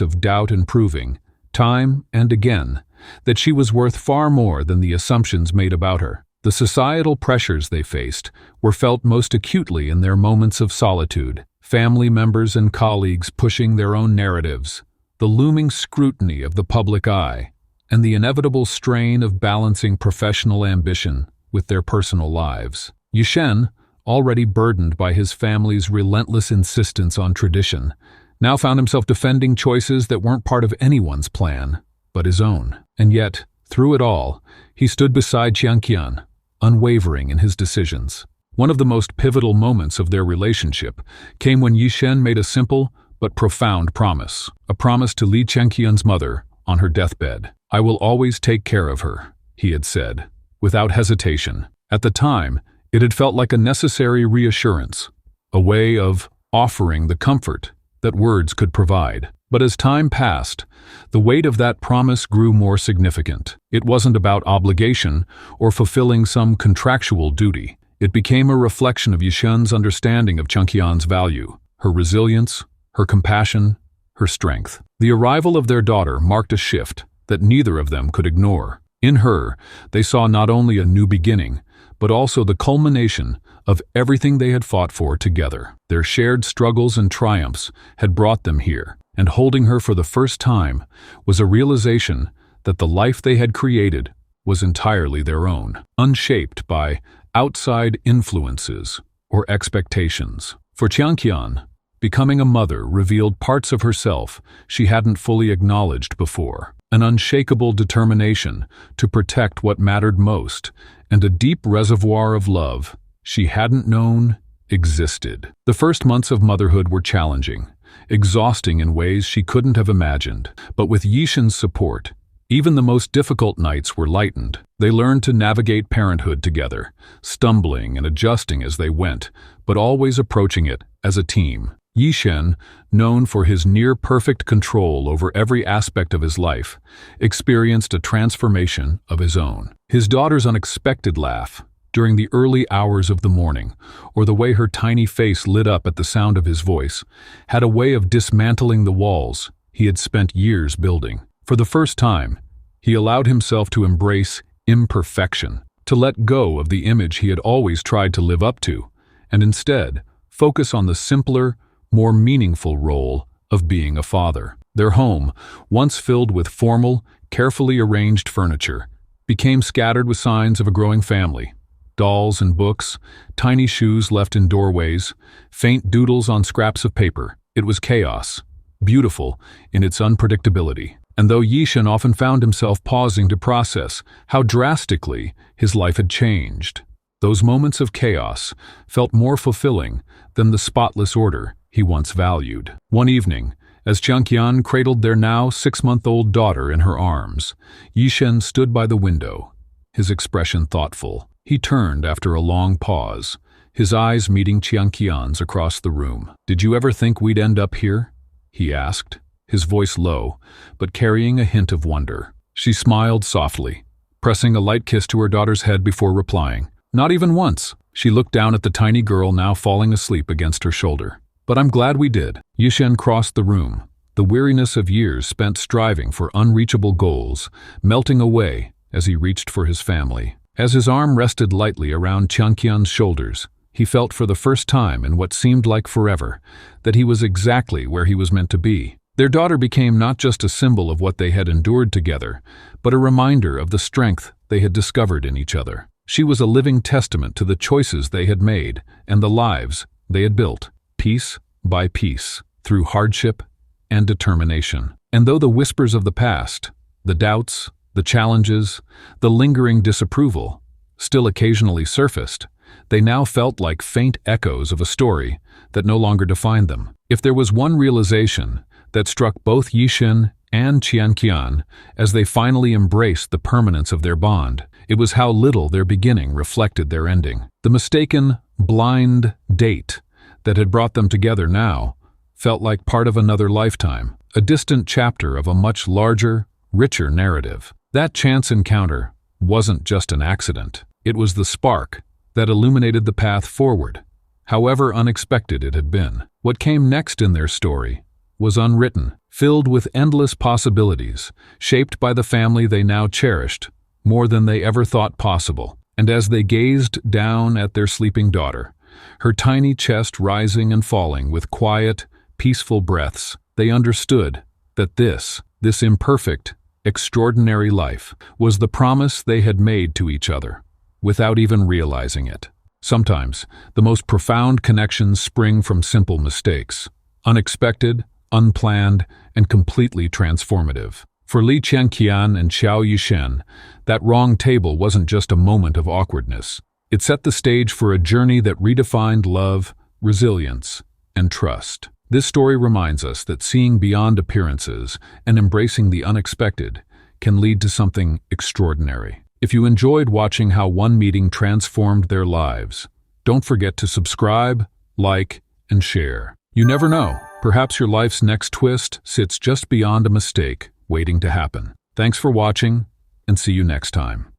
of doubt and proving, time and again, that she was worth far more than the assumptions made about her. The societal pressures they faced were felt most acutely in their moments of solitude, family members and colleagues pushing their own narratives, the looming scrutiny of the public eye, and the inevitable strain of balancing professional ambition with their personal lives. Yishen, already burdened by his family's relentless insistence on tradition, now found himself defending choices that weren't part of anyone's plan, but his own. And yet, through it all, he stood beside Qian, unwavering in his decisions. One of the most pivotal moments of their relationship came when Yishen made a simple but profound promise, a promise to Li Chengqian's mother on her deathbed. "I will always take care of her," he had said, without hesitation. At the time, it had felt like a necessary reassurance, a way of offering the comfort that words could provide. But as time passed, the weight of that promise grew more significant. It wasn't about obligation or fulfilling some contractual duty. It became a reflection of Yishen's understanding of Qian's value, her resilience, her compassion, her strength. The arrival of their daughter marked a shift that neither of them could ignore. In her, they saw not only a new beginning, but also the culmination of everything they had fought for together. Their shared struggles and triumphs had brought them here, and holding her for the first time was a realization that the life they had created was entirely their own, unshaped by outside influences or expectations. For Qian, becoming a mother revealed parts of herself she hadn't fully acknowledged before, an unshakable determination to protect what mattered most, and a deep reservoir of love she hadn't known existed. The first months of motherhood were challenging, exhausting in ways she couldn't have imagined, but with Yishen's support, even the most difficult nights were lightened. They learned to navigate parenthood together, stumbling and adjusting as they went, but always approaching it as a team. Yishen, known for his near-perfect control over every aspect of his life, experienced a transformation of his own. His daughter's unexpected laugh during the early hours of the morning, or the way her tiny face lit up at the sound of his voice, had a way of dismantling the walls he had spent years building. For the first time, he allowed himself to embrace imperfection, to let go of the image he had always tried to live up to, and instead focus on the simpler, more meaningful role of being a father. Their home, once filled with formal, carefully arranged furniture, became scattered with signs of a growing family. Dolls and books, tiny shoes left in doorways, faint doodles on scraps of paper. It was chaos, beautiful in its unpredictability. And though Yishen often found himself pausing to process how drastically his life had changed, those moments of chaos felt more fulfilling than the spotless order he once valued. One evening, as Qian cradled their now 6-month-old daughter in her arms, Yishen stood by the window, his expression thoughtful. He turned after a long pause, his eyes meeting Qian's across the room. "Did you ever think we'd end up here?" he asked, his voice low, but carrying a hint of wonder. She smiled softly, pressing a light kiss to her daughter's head before replying, Not even once. She looked down at the tiny girl now falling asleep against her shoulder. But I'm glad we did. Yishen crossed the room, the weariness of years spent striving for unreachable goals melting away as he reached for his family. As his arm rested lightly around Qianqian's shoulders, he felt for the first time in what seemed like forever that he was exactly where he was meant to be. Their daughter became not just a symbol of what they had endured together, but a reminder of the strength they had discovered in each other. She was a living testament to the choices they had made and the lives they had built, piece by piece, through hardship and determination. And though the whispers of the past, the doubts, the challenges, the lingering disapproval, still occasionally surfaced, they now felt like faint echoes of a story that no longer defined them. If there was one realization that struck both Yishen and Qianqian as they finally embraced the permanence of their bond, it was how little their beginning reflected their ending. The mistaken, blind date that had brought them together now felt like part of another lifetime, a distant chapter of a much larger, richer narrative. That chance encounter wasn't just an accident. It was the spark that illuminated the path forward, however unexpected it had been. What came next in their story was unwritten, filled with endless possibilities, shaped by the family they now cherished more than they ever thought possible. And as they gazed down at their sleeping daughter, her tiny chest rising and falling with quiet, peaceful breaths, they understood that this imperfect, extraordinary life was the promise they had made to each other, without even realizing it. Sometimes, the most profound connections spring from simple mistakes, unexpected, unplanned, and completely transformative. For Li Qianqian and Xiao Yishen, that wrong table wasn't just a moment of awkwardness. It set the stage for a journey that redefined love, resilience, and trust. This story reminds us that seeing beyond appearances and embracing the unexpected can lead to something extraordinary. If you enjoyed watching how one meeting transformed their lives, don't forget to subscribe, like, and share. You never know, perhaps your life's next twist sits just beyond a mistake waiting to happen. Thanks for watching, and see you next time.